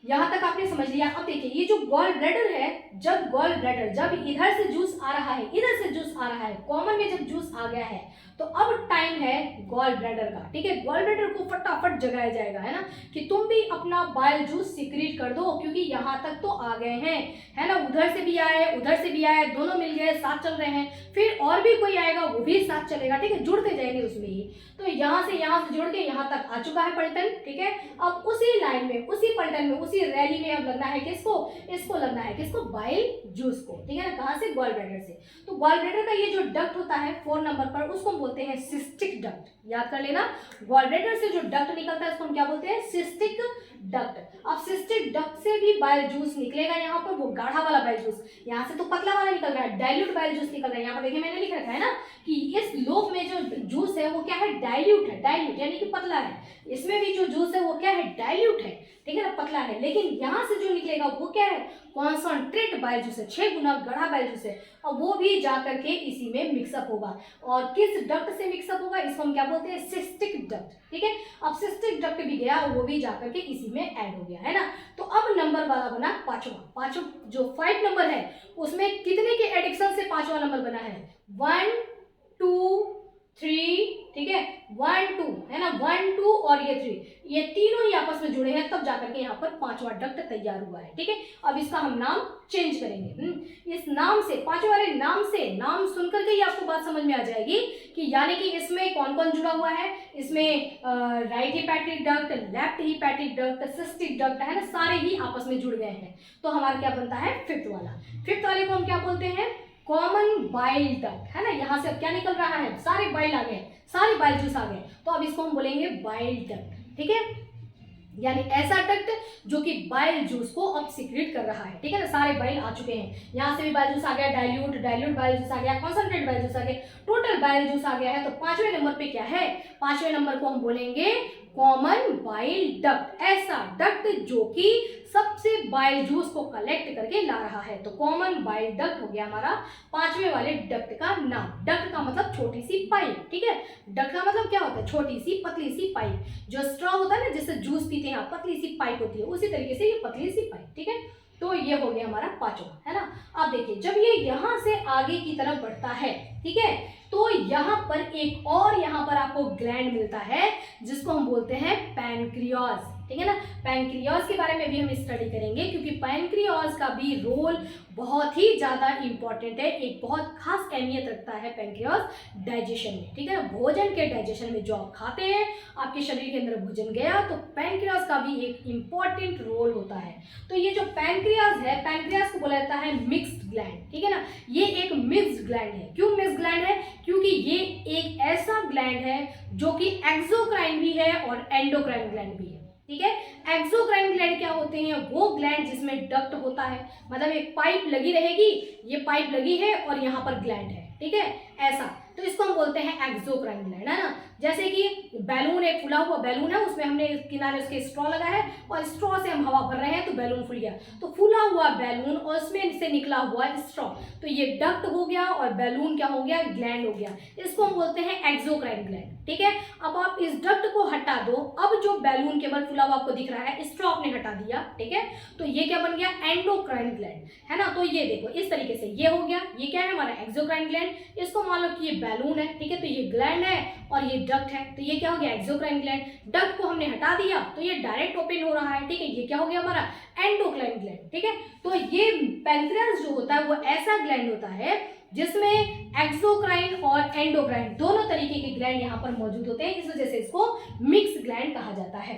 यहाँ तक आपने समझ लिया। अब देखिए, ये जो गॉल ब्लैडर है, जब इधर से जूस आ रहा है, इधर से जूस आ रहा है, कॉमन में जब जूस आ गया है, तो अब टाइम है गॉल ब्लैडर का, ठीक है। गॉल ब्लैडर को फटाफट जगाया जाएगा, है ना, कि तुम भी अपना बाइल जूस सीक्रेट कर दो, क्योंकि यहाँ तक तो आ गए हैं, है ना, उधर से भी आए, उधर से भी आए, दोनों मिल गए, साथ चल रहे हैं, फिर और भी कोई आएगा वो भी साथ चलेगा, ठीक है, जुड़ते जाएंगे उसमें ही। तो यहाँ से जुड़ के यहाँ तक आ चुका है पलटन, ठीक है। अब उसी लाइन में, उसी पलटन में, उसी रैली में अब लगना है किसको? इसको लगना है किसको? बाइल जूस को, ठीक है ना। कहाँ से? गॉल ब्लैडर से। तो गॉल ब्लैडर का ये जो डक्ट होता है 4 नंबर पर, उसको हम बोलते हैं सिस्टिक डक्ट, याद कर लेना। गॉल ब्लैडर से जो डक्ट निकलता है उसको हम क्या बोलते हैं? Cystic duct. अब सिस्टिक डक्ट से भी बाइल जूस निकलेगा, यहाँ पर वो गाढ़ा वाला बाइल जूस, यहाँ से तो पतला वाला निकल रहा है, डाइल्यूट बाइल जूस निकल रहा है। यहाँ पर देखिए मैंने लिख रखा है ना कि इस लोफ में जो जूस है वो क्या है? डाइल्यूट है, डाइल्यूट यानी कि पतला है। इसमें भी जो जूस है वो क्या है? डाइल्यूट है, ठीक है ना, पतला है। लेकिन यहाँ से जो निकलेगा वो क्या है? कॉन्सनट्रेट बाइल जूस है, 6 गुना गाढ़ा बाइल जूस है, और वो भी जाकर के इसी में मिक्सअप होगा। और किस डक्ट से मिक्सअप होगा? इसको हम क्या बोलते हैं? सिस्टिक डक्ट, ठीक है। अब सिस्टिक डक्ट भी गया, वो भी जाकर के इसी में ऐड हो गया, है ना। तो अब नंबर वाला बना पांचवा जो 5 नंबर है उसमें कितने के एडिक्शन से 5वां नंबर बना है? 1 2 3, ठीक है, 1 2 है ना, 1 2 और ये 3, ये तीनों ही आपस में जुड़े हैं, तब जाकर के यहाँ पर 5वां डक्ट तैयार हुआ है, ठीक है। अब इसका हम नाम चेंज करेंगे। इस नाम से, 5वें वाले नाम से, नाम सुनकर के ही आपको बात समझ में आ जाएगी कि यानी कि इसमें कौन कौन जुड़ा हुआ है। इसमें right hepatic duct, left hepatic duct, cystic duct, है ना, सारे ही आपस में जुड़ गए हैं। तो हमारा क्या बनता है? 5th वाला। 5th वाले को हम क्या बोलते हैं? कॉमन बाइल डक्ट, है ना। यहाँ से अब क्या निकल रहा है? सारे बाइल आ गए, सारे बाइल जूस आ गए, तो अब इसको हम बोलेंगे बाइल डक्ट, ठीक है। यानी ऐसा डक्ट जो कि बाइल जूस को अब सीक्रेट कर रहा है, ठीक है ना। सारे बाइल आ चुके हैं, यहाँ से भी बाइल जूस आ गया, डाइल्यूट बाइल जूस आ गया, कॉन्सनट्रेट बाइल जूस आ गया, टोटल बाइल जूस आ गया है। तो 5वें नंबर पे क्या है? 5वें नंबर को हम बोलेंगे कॉमन बाइल डक्ट, ऐसा डक्ट जो कि सबसे बाइल जूस को कलेक्ट करके ला रहा है। तो कॉमन बाइल डक्ट हो गया हमारा 5वें वाले डक्ट का नाम। डक्ट का मतलब छोटी सी पाइप, ठीक है। डक्ट का मतलब क्या होता है? छोटी सी पतली सी पाइप, जो स्ट्रॉ होता है ना जिससे जूस पीते हैं, पतली सी पाइप होती है, उसी तरीके से ये पतली सी पाइप, ठीक है। तो ये हो गया हमारा 5वां, है ना। अब देखिए, जब ये यहाँ से आगे की तरफ बढ़ता है, ठीक है, तो यहाँ पर एक और यहाँ पर आपको ग्लैंड मिलता है जिसको हम बोलते हैं पैनक्रियाज, ठीक है ना। पैनक्रियाज के बारे में भी हम स्टडी करेंगे, क्योंकि पैनक्रियाज का भी रोल बहुत ही ज्यादा इंपॉर्टेंट है, एक बहुत खास अहमियत रखता है पैनक्रियाज डाइजेशन में, ठीक है ना। भोजन के डाइजेशन में जो आप खाते हैं, आपके शरीर के अंदर भोजन गया, तो पैनक्रियाज का भी एक इंपॉर्टेंट रोल होता है। तो ये जो पैनक्रियाज है, पैनक्रियाज को बोला जाता है मिक्स्ड ग्लैंड, ठीक है ना। ये एक मिक्स्ड ग्लैंड है। क्यों मिक्स्ड ग्लैंड है? क्योंकि ये एक ऐसा ग्लैंड है जो कि एक्सोक्राइन भी है और एंडोक्राइन ग्लैंड भी है, ठीक है। एक्सोक्राइन ग्लैंड क्या होते हैं? वो ग्लैंड जिसमें डक्ट होता है, मतलब एक पाइप लगी रहेगी, ये पाइप लगी है और यहाँ पर ग्लैंड है, ठीक है, ऐसा। तो इसको हम बोलते हैं एक्सोक्राइन ग्लैंड, है ना। जैसे कि बैलून, एक फुला हुआ बैलून है, उसमें हमने किनारे उसके स्ट्रॉ लगा है और स्ट्रॉ से हम हवा भर रहे हैं तो बैलून फूल गया। तो फूला हुआ बैलून और उसमें से निकला हुआ स्ट्रॉ, तो ये डक्ट हो गया और बैलून क्या हो गया? ग्लैंड हो गया। इसको हम बोलते हैं एक्सोक्राइन ग्लैंड, ठीक है। अब आप इस डक्ट को हटा दो। अब जो बैलून केवल फुला हुआ आपको दिख रहा है, स्ट्रॉ आपने हटा दिया, ठीक है, तो ये क्या बन गया, एंडोक्राइन ग्लैंड, है ना। तो ये देखो इस तरीके से ये हो गया, ये क्या है हमारा एक्सोक्राइन ग्लैंड। इसको मान लो कि ये बैलून है, ठीक है, तो ये ग्लैंड है और ये डक्ट है, तो ये क्या हो गया, एक्सोक्राइन ग्लैंड। डक्ट को हमने हटा दिया तो ये डायरेक्ट ओपन हो रहा है, ठीक है, ये क्या हो गया हमारा एंडोक्राइन ग्लैंड, ठीक है। तो ये पैंक्रियास जो होता है वो ऐसा ग्लैंड होता है जिसमें एक्सोक्राइन और एंडोक्राइन दोनों तरीके के ग्लैंड यहाँ पर मौजूद होते हैं, इस वजह से इसको मिक्स ग्लैंड कहा जाता है।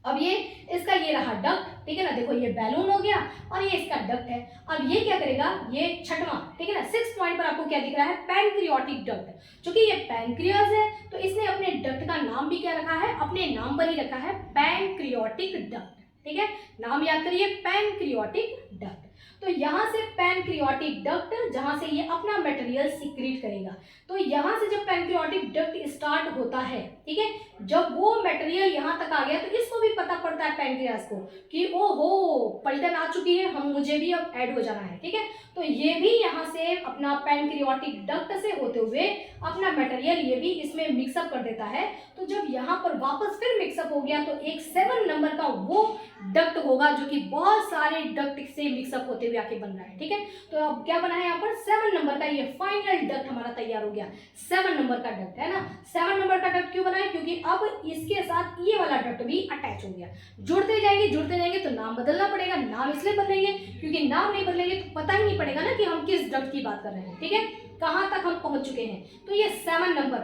अब ये इसका ये रहा डक्ट, ठीक है ना, देखो ये बैलून हो गया और ये इसका डक्ट है। अब ये क्या करेगा, ये छठवां, ठीक है ना, 6 पॉइंट पर आपको क्या दिख रहा है, पैनक्रियाटिक डक्ट। चूंकि ये पैनक्रियाज है तो इसने अपने डक्ट का नाम भी क्या रखा है, अपने नाम पर ही रखा है, पैनक्रियाटिक डक्ट, ठीक है, नाम याद करिए पैनक्रियाटिक डक्ट। तो यहाँ से पैनक्रियाटिक डक्ट, जहां से ये अपना मटेरियल सीक्रेट करेगा, तो यहाँ से जब पैनक्रियाटिक डक्ट स्टार्ट होता है, ठीक है, जब वो मटेरियल यहाँ तक आ गया तो इसको भी पता पड़ता है पैनक्रियास को कि ओहो पलटन आ चुकी है, हम मुझे भी अब ऐड हो जाना है, ठीक है। तो ये भी यहाँ से अपना पैनक्रियाटिक डक्ट से होते हुए अपना मटेरियल ये भी इसमें मिक्सअप कर देता है। तो जब यहाँ पर वापस फिर मिक्सअप हो गया तो एक 7 नंबर का वो डक्ट होगा जो कि बहुत सारे डक्ट से मिक्सअप होते हुए आके बन रहा है, ठीक है। तो अब क्या बना है यहाँ पर 7 नंबर का ये फाइनल डक्ट हमारा तैयार हो गया, 7 नंबर का डक्ट, है ना। 7 नंबर का डक्ट क्यों बना है, क्योंकि अब इसके साथ ये वाला डक्ट भी अटैच हो गया। जुड़ते जाएंगे तो नाम बदलना पड़ेगा। नाम इसलिए बदलेंगे क्योंकि नाम नहीं बदलेंगे तो पता ही नहीं पड़ेगा ना कि हम किस डक्ट की बात कर रहे हैं, ठीक है, कहां तक हम पहुंच चुके हैं। तो ये 7 नंबर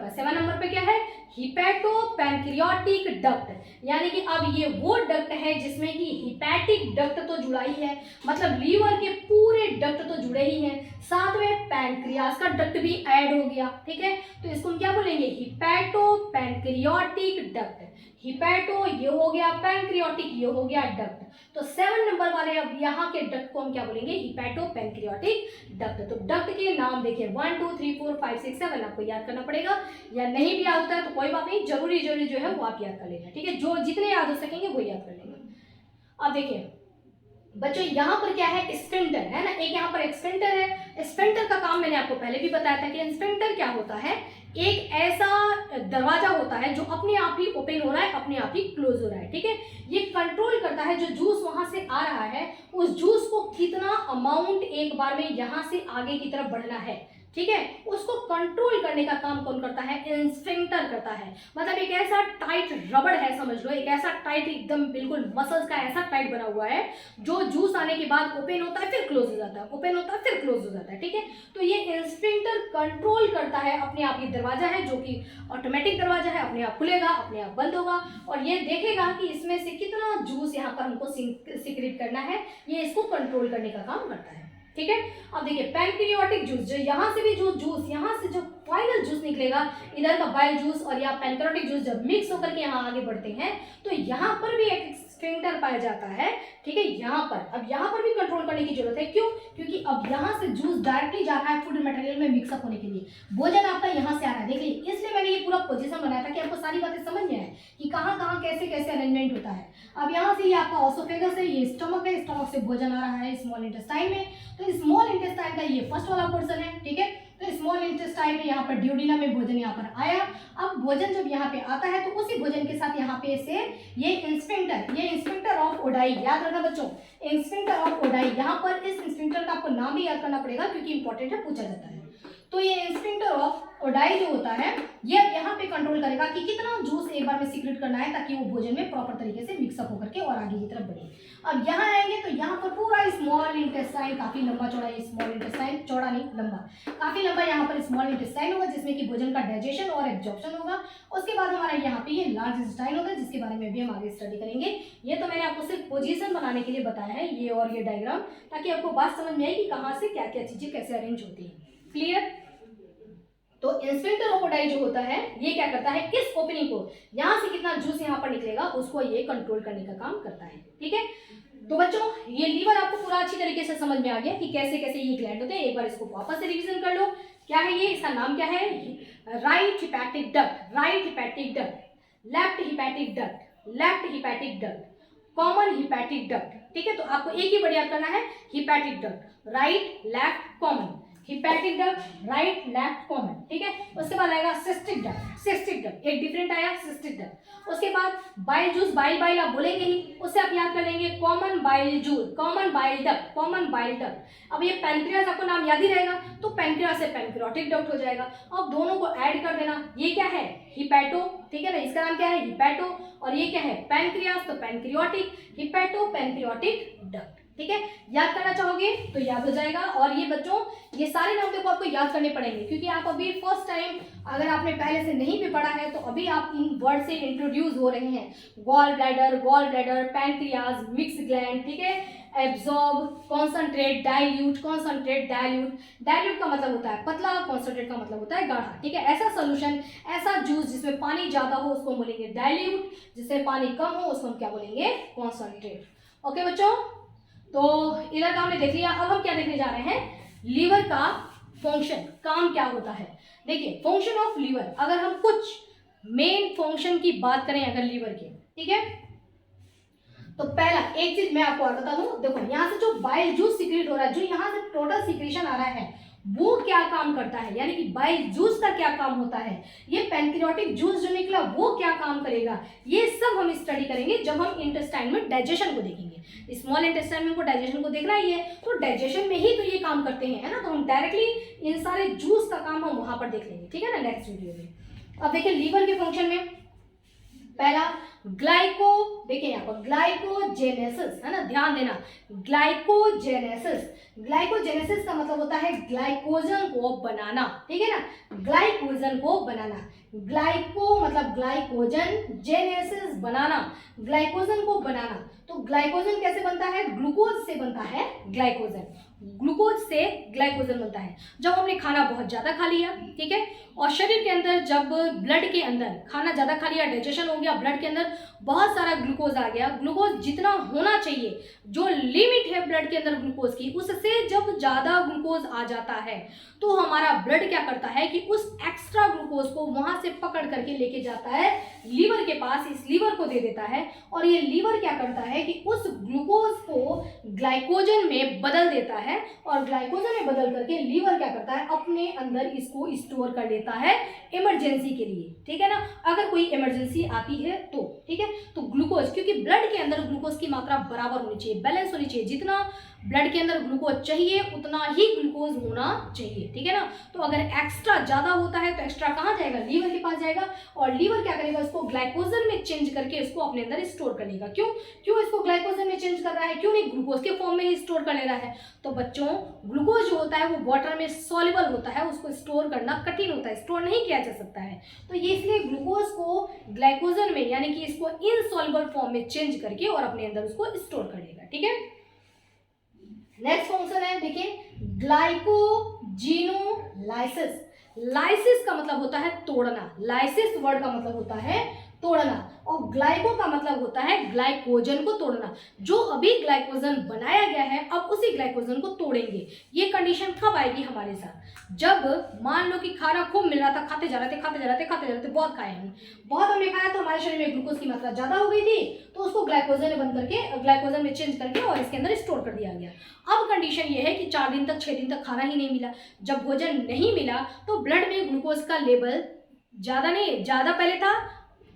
पे क्या है, हिपैटोपैनक्रियाटिक डक्ट, यानी कि अब ये वो डक्ट है जिसमें कि हिपैटिक डक्ट तो जुड़ा ही है, मतलब लीवर के पूरे डक्ट तो जुड़े ही हैं, साथ में पैनक्रियास का डक्ट भी ऐड हो गया, ठीक है। तो इसको हम क्या बोलेंगे, हिपैटोपैनक्रियाटिक डक्ट। हिपैटो ये हो गया, पैनक्रियाटिक ये हो गया डक्ट। तो 7 नंबर वाले अब यहाँ के डक्ट को हम क्या बोलेंगे, हिपैटोपैनक्रियाटिक डक्ट। तो डक्ट के नाम देखिए 1 2 3 4 5 6 7 आपको याद करना पड़ेगा, या नहीं भी याद होता है तो कोई बात नहीं, जरूरी जो है वो आप याद कर लेना, ठीक है, जो जितने याद हो सकेंगे वो याद कर लेंगे। अब देखिए बच्चों यहाँ पर क्या है, स्फिंक्टर है ना, एक यहाँ पर स्फिंक्टर है। स्फिंक्टर का काम मैंने आपको पहले भी बताया था कि स्फिंक्टर क्या होता है, एक ऐसा दरवाजा होता है जो अपने आप ही ओपन हो रहा है, अपने आप ही क्लोज हो रहा है, ठीक है। ये कंट्रोल करता है जो जूस वहां से आ रहा है उस जूस को कितना अमाउंट एक बार में यहाँ से आगे की तरफ बढ़ना है, ठीक है, उसको कंट्रोल करने का काम कौन करता है, स्फिंक्टर करता है। मतलब एक ऐसा टाइट रबड़ है, समझ लो, एक ऐसा टाइट एकदम बिल्कुल मसल्स का ऐसा टाइट बना हुआ है जो जूस आने के बाद ओपन होता है फिर क्लोज हो जाता है, ओपन होता है फिर क्लोज हो जाता है, ठीक है। तो ये स्फिंक्टर कंट्रोल करता है अपने आप, ये दरवाजा है जो कि ऑटोमेटिक दरवाजा है, अपने आप खुलेगा अपने आप बंद होगा और ये देखेगा कि इसमें से कितना जूस यहाँ पर हमको सीक्रेट करना है, ये इसको कंट्रोल करने का काम करता है, ठीक है। अब देखिए पैनक्रियाटिक जूस, जो यहाँ से भी जो जूस यहाँ से जो फाइनल जूस निकलेगा, इधर का बाइल जूस और या पैनक्रियाटिक जूस जब मिक्स होकर के यहाँ आगे बढ़ते हैं तो यहाँ पर भी एक स्फिंक्टर पाया जाता है, ठीक है, यहाँ पर। अब यहाँ पर भी कंट्रोल करने की जरूरत है, क्यों, क्योंकि अब यहाँ से जूस डायरेक्टली जा रहा है फूड मटेरियल में मिक्सअप होने के लिए, भोजन आपका यहाँ से आ रहा है, देखिए, इसलिए मैंने ये पूरा पोजीशन बनाया था कि आपको सारी बातें समझ में आए कि कहाँ कहाँ कैसे कैसे अरेंजमेंट होता है। अब यहाँ से ये आपका ऑसोफेगस है, ये स्टमक है, स्टमक से भोजन आ रहा है स्मॉल इंटेस्टाइन में, तो स्मॉल इंटेस्टाइन का ये फर्स्ट वाला पोर्शन है, ठीक है। तो स्मॉल इंटेस्टाइन में यहाँ पर ड्यूडिनम में भोजन यहाँ पर आया। अब भोजन जब यहाँ पे आता है तो उसी भोजन के साथ यहाँ पे से ये स्फिंक्टर ऑफ ओडाई, याद रखना बच्चों, स्फिंक्टर ऑफ ओडाई, यहाँ पर इस स्फिंक्टर का आपको नाम भी याद करना पड़ेगा क्योंकि इंपॉर्टेंट है, पूछा जाता है। तो ये स्फिंक्टर ऑफ ओडाई जो होता है ये अब यहाँ पे कंट्रोल करेगा कि कितना जूस एक बार में सीक्रेट करना है ताकि वो भोजन में प्रॉपर तरीके से मिक्सअप होकर के और आगे की तरफ बढ़े। अब यहाँ आएंगे तो यहाँ पर पूरा स्मॉल इंटेस्टाइन काफी लंबा चौड़ा है, स्मॉल इंटेस्टाइन चौड़ा नहीं लंबा, काफी लंबा यहाँ पर स्मॉल इंटेस्टाइन होगा जिसमें कि भोजन का डाइजेशन और एब्जॉर्प्शन होगा। उसके बाद हमारा यहाँ पे ये लार्ज इंटेस्टाइन होगा जिसके बारे में भी हम आगे स्टडी करेंगे। ये तो मैंने आपको सिर्फ पोजीशन बनाने के लिए बताया है, ये और ये डायग्राम, ताकि आपको बात समझ में आए कि कहाँ से क्या क्या चीजें कैसे अरेंज होती है। क्लियर। तो स्फिंक्टर ऑफ ओडाई जो होता है ये क्या करता है, इस ओपनिंग को, यहाँ से कितना जूस यहाँ पर निकलेगा उसको ये कंट्रोल करने का काम करता है, ठीक है। तो बच्चों ये लीवर आपको पूरा अच्छी तरीके से समझ में आ गया कि कैसे कैसे ये ग्लैंड होते हैं। एक बार इसको वापस से रिवीजन कर लो, क्या है ये, इसका नाम क्या है, right hepatic duct, right hepatic duct, left hepatic duct, left hepatic duct, common hepatic duct, ठीक है। तो आपको एक ही वर्ड याद करना है, hepatic duct, right left common. Hepatic duct, right left common, ठीक है। उसके बाद आएगा सिस्टिक डक्ट, सिस्टिक डक्ट एक डिफरेंट आया सिस्टिक डक्ट। उसके बाद बाइल जूस, बाइल बाइल आप बोलेंगे ही, उससे आप याद कर लेंगे common bile juice, common bile duct, common bile duct. अब ये पैनक्रियास आपको नाम याद ही रहेगा, तो पैनक्रियास से पैनक्रियाटिक डक्ट हो जाएगा। अब दोनों को ऐड कर देना, ये क्या है हिपैटो, ठीक है ना, इसका नाम क्या है हिपैटो, और ये क्या है पैनक्रियास, तो पैनक्रियाटिक, हिपैटो पैनक्रियाटिक डक्ट, ठीक है। याद करना चाहोगे तो याद हो जाएगा। और ये बच्चों ये सारे नाम देखो आपको याद करने पड़ेंगे, क्योंकि आप अभी फर्स्ट टाइम अगर आपने पहले से नहीं भी पढ़ा है तो अभी आप इन वर्ड से इंट्रोड्यूस हो रहे हैं। Gall bladder, pancreas, mix gland, ठीक है, absorb, concentrate, dilute, concentrate, dilute. Dilute का मतलब होता है पतला, कॉन्सनट्रेट का मतलब होता है गाढ़ा, ठीक है। ऐसा सोल्यूशन, ऐसा जूस जिसमें पानी ज्यादा हो उसको बोलेंगे डाइल्यूट, जिसमें पानी कम हो उसको हम क्या बोलेंगे कॉन्सनट्रेट। ओके बच्चों, तो इधर का हमने देख लिया। अब हम क्या देखने जा रहे हैं, लीवर का फंक्शन, काम क्या होता है। देखिए फंक्शन ऑफ लीवर, अगर हम कुछ मेन फंक्शन की बात करें अगर लीवर के, ठीक है, तो पहला एक चीज मैं आपको और बता दूं, देखो यहाँ से जो बाइल जूस सीक्रेट हो रहा है, जो यहाँ से टोटल सीक्रेशन आ रहा है वो क्या काम करता है, यानी कि बाइल जूस का क्या काम होता है, ये पैनक्रियाटिक जूस जो निकला वो क्या काम करेगा, ये सब हम स्टडी करेंगे जब हम इंटेस्टाइन में डाइजेशन को देखेंगे। स्मॉल इंटेस्टाइन में को डाइजेशन को देखना ही है, तो डाइजेशन में ही तो ये काम करते हैं, है ना, तो हम डायरेक्टली इन सारे जूस का काम हम वहां पर देख लेंगे, ठीक है ना, नेक्स्ट वीडियो में। अब देखिए लीवर के फंक्शन में पहला ग्लाइको, देखिए यहाँ पर ग्लाइकोजेनेसिस, है ना, ध्यान देना, ग्लाइकोजेनेसिस, ग्लाइकोजेनेसिस का मतलब होता है ग्लाइकोजन को बनाना, ठीक है ना, ग्लाइकोजन को बनाना। ग्लाइको मतलब ग्लाइकोजन, जेनेसिस बनाना, ग्लाइकोजन को बनाना। तो ग्लाइकोजन कैसे बनता है, ग्लूकोज से बनता है ग्लाइकोजन, ग्लूकोज से ग्लाइकोजन बनता है जब हमने खाना बहुत ज्यादा खा लिया, ठीक है, और शरीर के अंदर जब ब्लड के अंदर खाना ज्यादा खा लिया, डाइजेशन हो गया, ब्लड के अंदर बहुत सारा ग्लूकोज आ गया, ग्लूकोज जितना होना चाहिए, जो लिमिट है ब्लड के अंदर ग्लूकोज की, उससे जब ज्यादा ग्लूकोज आ जाता है तो हमारा ब्लड क्या करता है कि उस एक्स्ट्रा ग्लूकोज को वहां से पकड़ करके लेके जाता है लीवर के पास, इस लीवर को दे देता है, और ये लीवर क्या करता है कि उस ग्लूकोज को ग्लाइकोजन में बदल देता है, और ग्लाइकोजन में बदल करके लीवर क्या करता है अपने अंदर इसको स्टोर कर लेता है इमरजेंसी के लिए, ठीक है ना, अगर कोई इमरजेंसी आती है तो, ठीक है। तो ग्लूकोज, क्योंकि ब्लड के अंदर ग्लूकोज की मात्रा बराबर होनी चाहिए, बैलेंस होनी चाहिए, जितना ब्लड के अंदर ग्लूकोज चाहिए उतना ही ग्लूकोज होना चाहिए, ठीक है ना। तो अगर एक्स्ट्रा ज्यादा होता है तो एक्स्ट्रा कहाँ जाएगा, लीवर के पास जाएगा, और लीवर क्या करेगा, उसको ग्लाइकोजन में चेंज करके इसको अपने अंदर स्टोर कर लेगा। क्यों इसको ग्लाइकोजन में चेंज कर रहा है, क्यों नहीं ग्लूकोज के फॉर्म में ही स्टोर कर ले रहा है। तो बच्चों ग्लूकोज जो होता है वो वाटर में सॉल्युबल होता है, उसको स्टोर करना कठिन होता है, स्टोर नहीं किया जा सकता है, तो ये इसलिए ग्लूकोज को ग्लाइकोजन में यानी कि इसको इनसॉल्युबल फॉर्म में चेंज करके और अपने अंदर उसको स्टोर कर लेगा, ठीक है। नेक्स्ट फंक्शन है देखिए ग्लाइकोजिनोलाइसिस। लाइसिस का मतलब होता है तोड़ना, लाइसिस वर्ड का मतलब होता है तोड़ना, और ग्लाइको का मतलब होता है ग्लाइकोजन को तोड़ना। जो अभी ग्लाइकोजन बनाया गया है अब उसी ग्लाइकोजन को तोड़ेंगे। ये कंडीशन कब आएगी हमारे साथ, जब मान लो कि खाना खूब मिल रहा था, खाते जा रहे थे, बहुत खाए हम, बहुत हमने खाया तो हमारे शरीर में ग्लूकोज की मात्रा ज्यादा हो गई थी, तो उसको ग्लाइकोजन में बंद करके ग्लाइकोजन में चेंज करके और इसके अंदर स्टोर कर दिया गया। अब कंडीशन ये है कि 4 दिन तक 6 दिन तक खाना ही नहीं मिला, जब भोजन नहीं मिला तो ब्लड में ग्लूकोज का लेवल ज्यादा पहले था,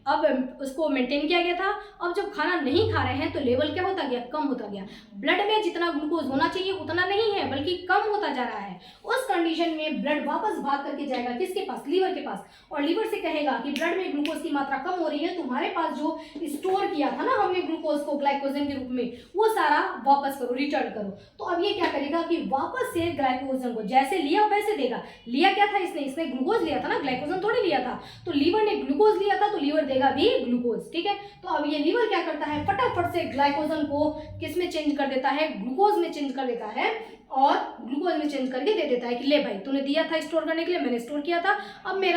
अब उसको मेंटेन किया गया था, अब जब खाना नहीं खा रहे हैं तो लेवल क्या होता गया, कम होता गया, ब्लड में जितना ग्लूकोज होना चाहिए उतना नहीं है बल्कि कम होता जा रहा है। उस कंडीशन में ब्लड वापस भाग करके जाएगा किसके पास, लीवर के पास, और लीवर से कहेगा कि ब्लड में ग्लूकोज की मात्रा कम हो रही है, तुम्हारे पास जो स्टोर किया था ना हमने ग्लूकोज को ग्लाइकोजन के रूप में, वो सारा वापस करो, रिटर्न करो। तो अब ये क्या करेगा कि वापस से ग्लाइकोजन को जैसे लिया वैसे देगा। लिया क्या था इसने ग्लूकोज लिया था ना, ग्लाइकोजन थोड़ी लिया था, तो लीवर ने ग्लूकोज लिया था तो लीवर देगा भी ग्लूकोज, ठीक है। तो अब ये लीवर क्या करता है, फटाफट से ग्लाइकोजन को किस में चेंज कर देता है, ग्लूकोज में चेंज कर देता है, और ग्लूकोज में चेंज करके दे देता है कि ले भाई तूने दिया था स्टोर करने के लिए, मैंने स्टोर किया था, अब मैं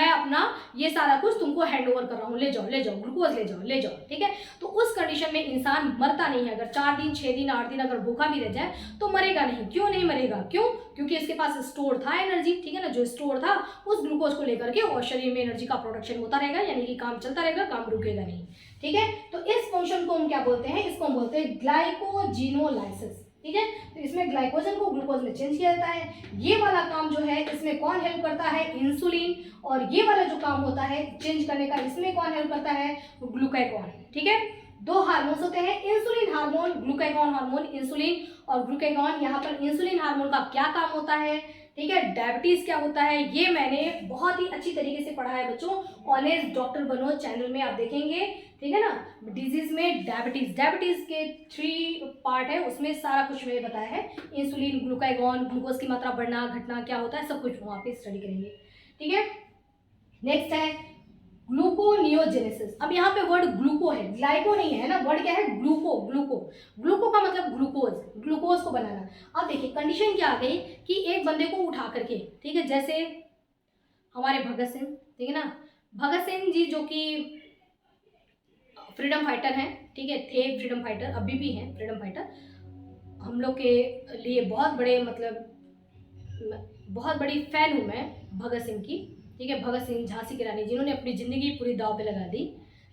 अपना ये सारा कुछ तुमको हैंड ओवर कर रहा हूँ, ले जाओ ग्लूकोज ले जाओ, ठीक है। तो उस कंडीशन में इंसान मरता नहीं है, अगर 4 दिन 6 दिन 8 दिन अगर भूखा भी रह जाए तो मरेगा नहीं। क्यों नहीं मरेगा, क्योंकि इसके पास स्टोर था एनर्जी, ठीक है ना, जो स्टोर था उस ग्लूकोज को लेकर के और शरीर में एनर्जी का प्रोडक्शन होता रहेगा, यानी कि काम चलता रहेगा, काम रुकेगा नहीं, ठीक है। तो इस फंक्शन को हम क्या बोलते हैं, इसको हम बोलते हैं ग्लाइकोजिनोलाइसिस, ठीक है। तो इसमें ग्लाइकोजन को ग्लूकोज में चेंज किया जाता है। ये वाला काम जो है इसमें कौन हेल्प करता है, इंसुलिन। और ये वाला जो काम होता है चेंज करने का, इसमें कौन हेल्प करता है, ग्लूकागॉन। ठीक है, दो हार्मोन्स होते हैं, insulin hormone, glucagon hormone. Insulin और ग्लूकागॉन, यहाँ पर इंसुलिन हार्मोन का क्या काम होता है, ठीक है, डायबिटीज क्या होता है, ये मैंने बहुत ही अच्छी तरीके से पढ़ा है बच्चों। ऑनेस्ट डॉक्टर बनो चैनल में आप देखेंगे, ठीक है ना। डिजीज में डायबिटीज के 3 पार्ट है, उसमें सारा कुछ मैंने बताया है। इंसुलिन, ग्लूकागॉन, ग्लूकोज की मात्रा बढ़ना घटना क्या होता है, सब कुछ वहाँ पे स्टडी करेंगे। ठीक है, नेक्स्ट है ग्लूकोनियोजेनेसिस। अब यहाँ पे वर्ड ग्लूको है, ग्लाइको नहीं है ना, वर्ड क्या है, ग्लूको का मतलब ग्लूकोज को बनाना। अब देखिए कंडीशन क्या आ गई कि एक बंदे को उठा करके, ठीक है, जैसे हमारे भगत सिंह, ठीक है ना, भगत सिंह जी जो कि फ्रीडम फाइटर हैं, ठीक है, थे फ्रीडम फाइटर, अभी भी हैं फ्रीडम फाइटर। हम लोग के लिए बहुत बड़े, मतलब बहुत बड़ी फैन हूँ मैं भगत सिंह की। ठीक है, भगत सिंह, झांसी की रानी, जिन्होंने अपनी ज़िंदगी पूरी दांव पे लगा दी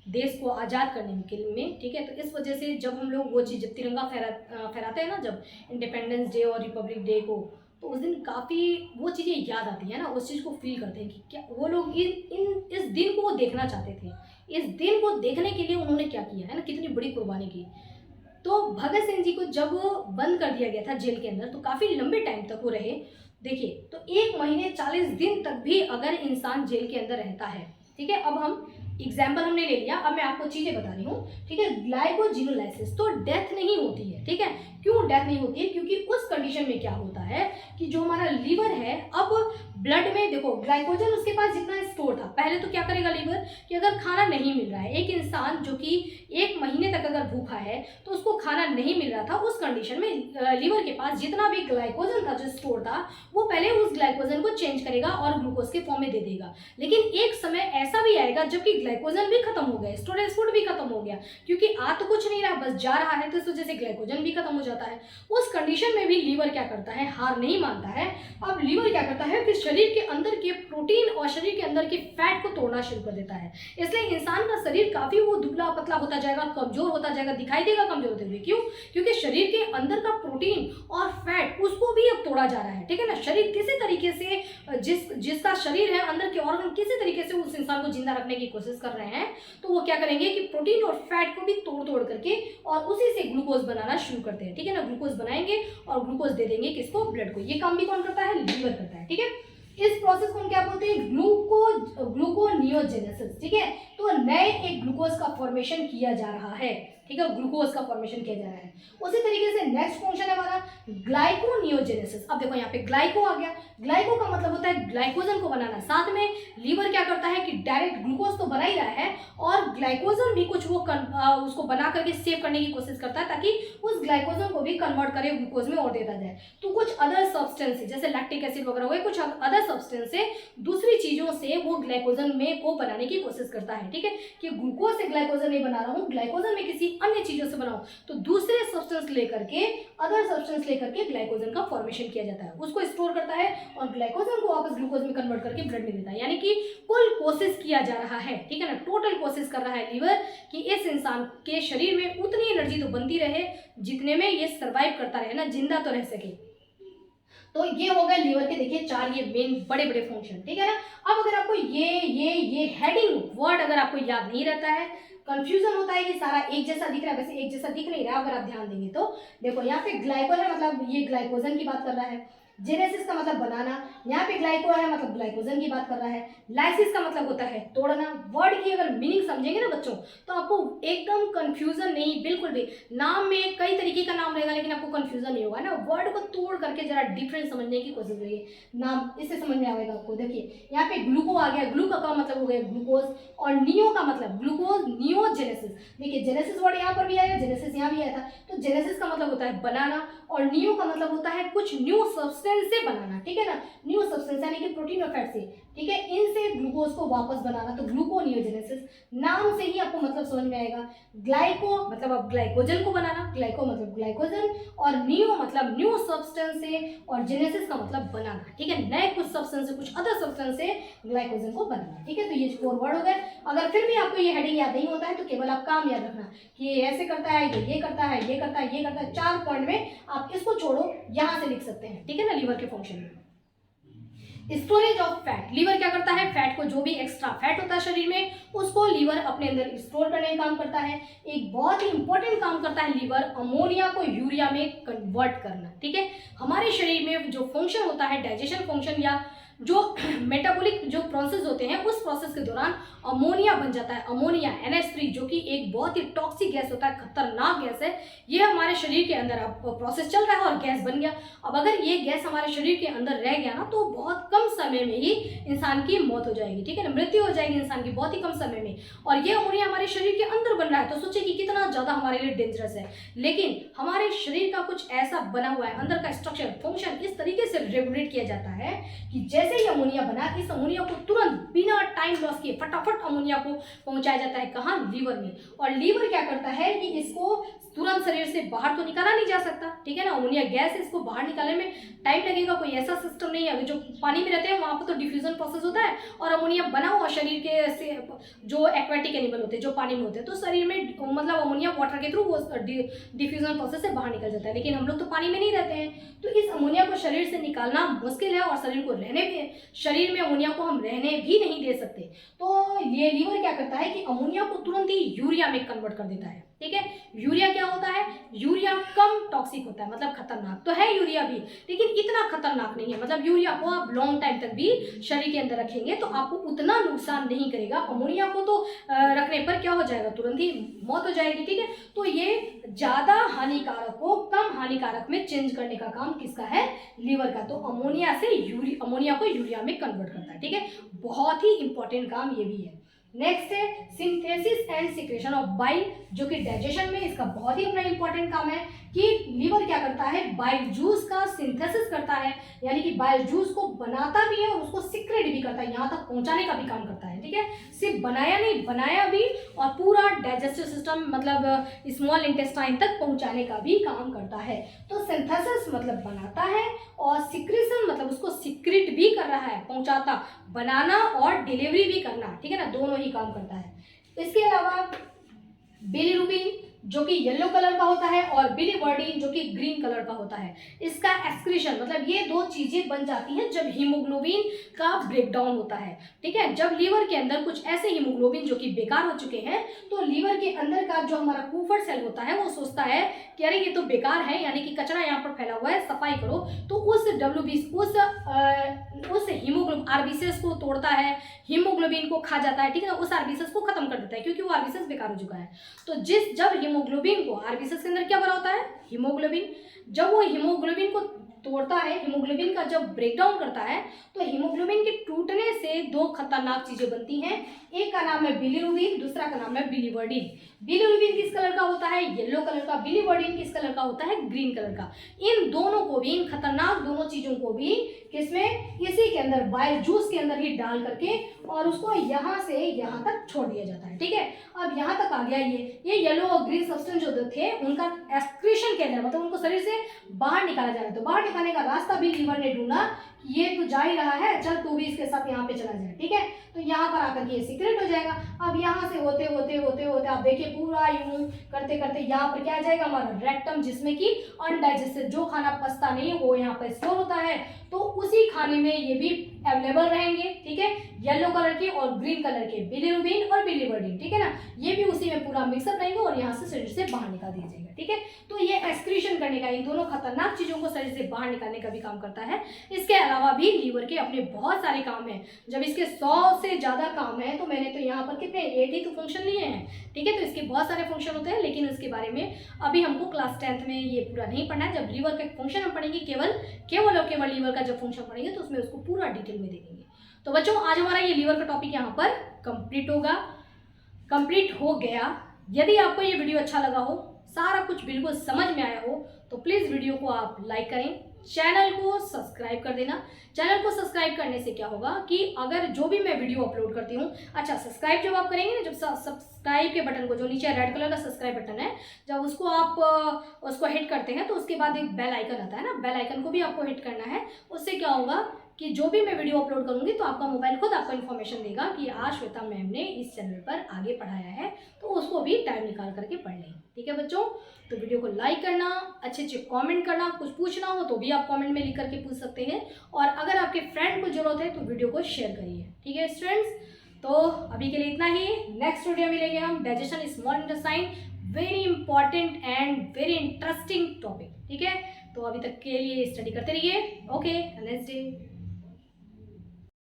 देश को आज़ाद करने के लिए। ठीक है, तो इस वजह से जब हम लोग वो चीज़, जब तिरंगा फहराते हैं ना, जब इंडिपेंडेंस डे और रिपब्लिक डे को, तो उस दिन काफ़ी वो चीज़ें याद आती है ना, उस चीज़ को फील करते हैं कि क्या वो लोग इस दिन को वो देखना चाहते थे। इस दिन को देखने के लिए उन्होंने क्या किया है ना, कितनी बड़ी कुर्बानी की। तो भगत सिंह जी को जब बंद कर दिया गया था जेल के अंदर, तो काफ़ी लंबे टाइम तक वो रहे। देखिए, तो 1 महीने 40 दिन तक भी अगर इंसान जेल के अंदर रहता है, ठीक है, अब हम एग्जाम्पल हमने ले लिया, अब मैं आपको चीज़ें बता रही हूँ। ठीक है, ग्लाइकोजिनोलाइसिस, तो डेथ नहीं होती है। ठीक है, क्यों डेथ नहीं होती है, क्योंकि उस कंडीशन में क्या होता है कि जो हमारा लीवर है, अब ब्लड में देखो ग्लाइकोजन उसके पास जितना स्टोर था, पहले तो क्या करेगा लीवर कि अगर खाना नहीं मिल रहा है, एक इंसान जो कि 1 महीने तक अगर भूखा है तो उसको खाना नहीं मिल रहा था, उस कंडीशन में लीवर के पास जितना भी ग्लाइकोजन था जो स्टोर था, वो पहले उस ग्लाइकोजन को चेंज करेगा और ग्लूकोज के फॉर्म में दे देगा। लेकिन एक समय ऐसा भी आएगा जबकि ग्लाइकोजन भी खत्म हो गया, स्टोरेज फूड भी खत्म हो गया, क्योंकि आ तो कुछ नहीं रहा, बस जा रहा है, तो इस वजह से ग्लाइकोजन भी खत्म हो जाता है। उस कंडीशन में भी लीवर क्या करता है, हार नहीं मानता है। अब लीवर क्या करता है कि शरीर के अंदर के प्रोटीन और शरीर के अंदर के फैट को तोड़ना शुरू कर देता है। इसलिए इंसान का शरीर काफी वो दुबला पतला होता जाएगा, कमजोर होता जाएगा, दिखाई देगा कमजोर होते हुए। क्यों? क्योंकि शरीर के अंदर का प्रोटीन और फैट उसको भी अब तोड़ा जा रहा है। ठीक है ना, शरीर किसी तरीके से जिसका शरीर है, अंदर के ऑर्गन किसी तरीके से उस इंसान को जिंदा रखने की कोशिश कर रहे हैं, तो वो क्या करेंगे कि प्रोटीन और फैट को भी तोड़ तोड़ करके और उसी से ग्लूकोज बनाना शुरू करते हैं। ठीक है ना, ग्लूकोज बनाएंगे और ग्लूकोज दे देंगे किसको, ब्लड को। ये काम भी कौन करता है, लीवर करता है। ठीक है, इस प्रोसेस को हम क्या बोलते हैं, ग्लूकोनियोजेनेसिस। ठीक है, तो नए एक ग्लूकोज का फॉर्मेशन किया जा रहा है। ठीक है, ग्लूकोज का फॉर्मेशन किया जा रहा है। उसी तरीके से नेक्स्ट फंक्शन है हमारा ग्लाइकोनियोजेनेसिस। अब देखो यहाँ पे ग्लाइको आ गया, ग्लाइको का मतलब होता है ग्लाइकोजन को बनाना। साथ में लीवर क्या करता है कि डायरेक्ट ग्लूकोज तो बना ही रहा है और ग्लाइकोजन भी कुछ वो उसको बना करके सेव करने की कोशिश करता है, ताकि उस ग्लाइकोजन को भी कन्वर्ट करे ग्लूकोज में और देता जाए। तो कुछ अदर सब्सटेंस जैसे लैक्टिक एसिड वगैरह हुए, कुछ अदर सब्सटेंस से, दूसरी चीजों से वो ग्लाइकोजन में को बनाने की कोशिश करता है। ठीक है, कि ग्लूकोज से ग्लाइकोजन नहीं बना रहा हूँ, ग्लाइकोजन में किसी अन्य चीजों से बनाऊं, तो दूसरे सब्सटेंस लेकर के, अदर सब्सटेंस लेकर के ग्लाइकोजन का फॉर्मेशन किया जाता है, उसको स्टोर करता है और ग्लाइकोजन को वापस ग्लूकोज में कन्वर्ट करके ब्लड में देता है। यानी कि कुल कोशिश किया जा रहा है, ठीक है ना, टोटल कोशिश कर रहा है लीवर कि इस इंसान के शरीर में उतनी एनर्जी तो बनती रहे जितने में ये सर्वाइव करता रहे ना, जिंदा तो रह सके। तो ये हो गए लीवर के, देखिए 4 ये मेन बड़े बड़े फंक्शन। ठीक है ना, अब अगर आपको ये हेडिंग वर्ड अगर आपको याद नहीं रहता है, कंफ्यूजन होता है कि सारा एक जैसा दिख रहा है, वैसे एक जैसा दिख नहीं रहा, अगर आप ध्यान देंगे तो देखो यहाँ पे ग्लाइको है, मतलब ये ग्लाइकोजन की बात कर रहा है। जेनेसिस का मतलब बनाना, यहाँ पे ग्लाइको है मतलब ग्लाइकोजन की बात कर रहा है। लाइसिस का मतलब होता है तोड़ना। वर्ड की अगर मीनिंग समझेंगे ना बच्चों, तो आपको एकदम कंफ्यूजन नहीं, बिल्कुल भी। नाम में कई तरीके का नाम रहेगा लेकिन आपको कंफ्यूजन नहीं होगा ना। वर्ड को तोड़ करके जरा डिफरेंस समझने की कोशिश करिए, नाम इससे समझ में आएगा आपको। देखिए यहाँ पे ग्लूको आ गया, ग्लू का मतलब हो गया ग्लूकोज, और नियो का मतलब ग्लूकोज, नियोजेनेसिस। देखिए जेनेसिस वर्ड यहाँ पर भी आया, जेनेसिस यहाँ भी आया था। तो जेनेसिस का मतलब होता है बनाना और नियो का मतलब होता है कुछ न्यू सब्सटेंस से बनाना। ठीक है ना, न्यू सब्सटेंस यानी कि प्रोटीन और फैट से, ठीक है, इनसे ग्लूकोज को वापस बनाना। तो ग्लूकोनियोजेनेसिस नाम से ही आपको मतलब समझ में आएगा। ग्लाइको मतलब अब ग्लाइकोजन को बनाना, ग्लाइको मतलब ग्लाइकोजन, और नियो मतलब न्यू सब्सटेंस से, और जेनेसिस का मतलब बनाना। ठीक है, नए कुछ सब्सटेंस से, कुछ अदर सब्सटेंस से ग्लाइकोजन को बनाना। ठीक है, तो ये 4 वर्ड हो गए। अगर फिर भी आपको ये हेडिंग याद नहीं होता है तो केवल आप काम याद रखना कि ये ऐसे करता है, ये करता है, ये करता है, ये करता है। 4 पॉइंट में आप इसको छोड़ो, यहाँ से लिख सकते हैं, ठीक है ना, लीवर के फंक्शन में। स्टोरेज ऑफ फैट, लीवर क्या करता है, फैट को, जो भी एक्स्ट्रा फैट होता है शरीर में, उसको लीवर अपने अंदर स्टोर करने का काम करता है। एक बहुत ही इंपॉर्टेंट काम करता है लीवर, अमोनिया को यूरिया में कन्वर्ट करना, ठीक है। हमारे शरीर में जो फंक्शन होता है, डाइजेशन फंक्शन या जो मेटाबॉलिक जो प्रोसेस होते हैं, उस प्रोसेस के दौरान अमोनिया बन जाता है, अमोनिया NH3, जो कि एक बहुत ही टॉक्सिक गैस होता है, खतरनाक गैस है। ये हमारे शरीर के अंदर अब प्रोसेस चल रहा है और गैस बन गया। अब अगर ये गैस हमारे शरीर के अंदर रह गया ना, तो बहुत कम समय में ही इंसान की मौत हो जाएगी, ठीक है ना, मृत्यु हो जाएगी इंसान की बहुत ही कम समय में। और ये अमोनिया हमारे शरीर के अंदर बन रहा है, तो सोचिए कि कितना ज़्यादा हमारे लिए डेंजरस है। लेकिन हमारे शरीर का कुछ ऐसा बना हुआ है, अंदर का स्ट्रक्चर, फंक्शन इस तरीके से रेगुलेट किया जाता है कि जैसे ही अमोनिया बना, इस अमोनिया को तुरंत बिना टाइम लॉस किए फटाफट अमोनिया को पहुंचाया जाता है, कहाँ, लीवर में। और लीवर क्या करता है कि इसको तुरंत शरीर से बाहर तो निकाला नहीं जा सकता, ठीक है ना, अमोनिया गैस है, इसको बाहर निकालने में टाइम लगेगा, कोई ऐसा सिस्टम नहीं है। अगर जो पानी में रहते हैं वहाँ पर तो डिफ्यूजन प्रोसेस होता है, और अमोनिया बना हुआ शरीर के से जो एक्वेटिक एनिमल होते हैं, जो पानी में होते हैं, तो शरीर में मतलब अमोनिया वाटर के थ्रू वो डिफ्यूजन प्रोसेस से बाहर निकल जाता है। लेकिन हम लोग तो पानी में नहीं रहते हैं, तो इस अमोनिया को शरीर से निकालना मुश्किल है, और शरीर में अमोनिया को हम रहने भी नहीं दे सकते। तो ये लीवर क्या करता है कि अमोनिया को तुरंत ही यूरिया में कन्वर्ट कर देता है, ठीक है। यूरिया क्या होता है, यूरिया कम टॉक्सिक होता है, मतलब खतरनाक तो है यूरिया भी, लेकिन इतना खतरनाक नहीं है। मतलब यूरिया को आप लॉन्ग टाइम तक भी शरीर के अंदर रखेंगे तो आपको उतना नुकसान नहीं करेगा। अमोनिया को तो रखने पर क्या हो जाएगा, तुरंत ही मौत हो जाएगी, ठीक है। तो ये ज्यादा हानिकारक को कम हानिकारक में चेंज करने का काम किसका है, लीवर का। तो अमोनिया को यूरिया में कन्वर्ट करता है, ठीक है। बहुत ही इंपॉर्टेंट काम ये भी है। नेक्स्ट है synthesis and secretion of bile, जो कि डाइजेशन में इसका बहुत ही अपना इंपॉर्टेंट काम है कि लीवर क्या करता है, बाइल जूस का सिंथेसिस करता है, यानी कि बाइल जूस को बनाता भी है और उसको सिक्रेट भी करता है, यहाँ तक पहुंचाने का भी काम करता है, ठीक है। सिर्फ बनाया भी और पूरा डाइजेस्टिव सिस्टम मतलब स्मॉल इंटेस्टाइन तक पहुंचाने का भी काम करता है। तो सिंथेसिस मतलब बनाता है, और सिक्रेशन मतलब उसको सिक्रेट भी कर रहा है, पहुंचाता, बनाना और डिलीवरी भी करना, ठीक है ना, दोनों ही काम करता है। इसके अलावा बिलिरुबिन जो कि येलो कलर का होता है, और बिलिवर्डिन जो कि ग्रीन कलर का होता है, इसका एक्सक्रीशन मतलब ये दो चीजें बन जाती हैं जब हीमोग्लोबिन का ब्रेकडाउन होता है, ठीक है। जब लीवर के अंदर कुछ ऐसे हीमोग्लोबिन जो कि बेकार हो चुके हैं, तो लीवर के अंदर का जो हमारा कूफर सेल होता है वो सोचता है कि अरे ये तो बेकार है, यानी कि कचरा यहाँ पर फैला हुआ है, सफाई करो। तो उस उस हीमोग्लोबिन आरबीसीएस को तोड़ता है, हीमोग्लोबिन को खा जाता है, ठीक है ना, उस आरबीसीएस को खत्म कर देता है, क्योंकि वो आरबीसीएस बेकार हो चुका है। तो जब हीमोग्लोबिन को, आरबीसीएस के अंदर क्या भरा होता है, हीमोग्लोबिन, जब वो हीमोग्लोबिन को तोड़ता है, हीमोग्लोबिन का जब ब्रेकडाउन करता है, तो हीमोग्लोबिन के टूटने से दो खतरनाक चीजें बनती हैं। एक का नाम है बिलिरुबिन, दूसरा का नाम है बिलिवर्डिन। बिलिरुबिन किस कलर का होता है, येलो कलर का। बिलिवर्डिन किस कलर का होता है, ग्रीन कलर का। इन दोनों को भी, इन खतरनाक दोनों चीजों को भी किसमें, इसी के अंदर बाइल जूस के अंदर ही डाल करके और उसको यहाँ से यहाँ तक छोड़ दिया जाता है, ठीक है। अब यहाँ तक आ गया ये येलो और ग्रीन सब्सटेंस जो थे उनका एक्सक्रीशन के अंदर, मतलब उनको शरीर से बाहर निकाला जा रहा है। तो बाहर निकालने का रास्ता भी लीवर ने ढूंढा, ये तो जा ही रहा है, चल तू भी इसके साथ यहाँ पे चला जाए, ठीक है। तो यहाँ पर आकर के ये सीक्रेट हो जाएगा। अब यहाँ से होते होते होते होते आप देखिए पूरा यूं करते करते यहाँ पर क्या आ जाएगा, हमारा रेक्टम, जिसमें कि अनडाइजेस्टेड जो खाना पचता नहीं है वो यहाँ पर स्टोर होता है। तो उसी खाने में ये भी अवेलेबल रहेंगे, ठीक है। येलो कलर के और ग्रीन कलर के बिलिरुबिन और बिलिवर्डिन, ठीक है ना, ये भी उसी में पूरा मिक्सअप रहेंगे और यहाँ से शरीर से बाहर निकाल दिया जाएगा, ठीक है। तो ये एक्सक्रीशन करने का, इन दोनों खतरनाक चीजों को शरीर से बाहर निकालने का भी काम करता है। इसके अलावा भी लीवर के अपने बहुत सारे काम हैं। जब इसके 100 से ज्यादा काम है, तो मैंने तो यहाँ पर कितने 8 ही तो फंक्शन लिए हैं, ठीक है। तो इसके बहुत सारे फंक्शन होते हैं, लेकिन उसके बारे में अभी हमको क्लास 10th में ये पूरा नहीं पढ़ना है। जब लीवर के फंक्शन हम पढ़ेंगे, केवल लीवर का जब फंक्शन पढ़ेंगे, तो उसमें उसको पूरा डिटेल में देखेंगे। तो बच्चों, आज हमारा ये लीवर का टॉपिक यहाँ पर कंप्लीट हो गया। यदि आपको ये वीडियो अच्छा लगा हो, सारा कुछ बिल्कुल समझ में आया हो, तो प्लीज़ वीडियो को आप लाइक करें, चैनल को सब्सक्राइब कर देना। चैनल को सब्सक्राइब करने से क्या होगा कि अगर जो भी मैं वीडियो अपलोड करती हूँ, अच्छा सब्सक्राइब जब आप करेंगे ना, जब सब्सक्राइब के बटन को, जो नीचे रेड कलर का सब्सक्राइब बटन है, जब उसको हिट करते हैं तो उसके बाद एक बेल आइकन आता है ना, बेल आइकन को भी आपको हिट करना है। उससे क्या होगा कि जो भी मैं वीडियो अपलोड करूंगी तो आपका मोबाइल खुद आपको इन्फॉर्मेशन देगा कि आज श्वेता मैम ने इस चैनल पर आगे पढ़ाया है, तो उसको भी टाइम निकाल करके पढ़ लें। ठीक है बच्चों, तो वीडियो को लाइक करना, अच्छे अच्छे कमेंट करना, कुछ पूछना हो तो भी आप कमेंट में लिख करके पूछ सकते हैं, और अगर आपके फ्रेंड को जरूरत है तो वीडियो को शेयर करिए। ठीक है स्टूडेंट्स, तो अभी के लिए इतना ही। नेक्स्ट वीडियो मिलेंगे हम digestion small intestine, very important and very interesting topic. ठीक है, तो अभी तक के लिए स्टडी करते रहिए। Okay, next day.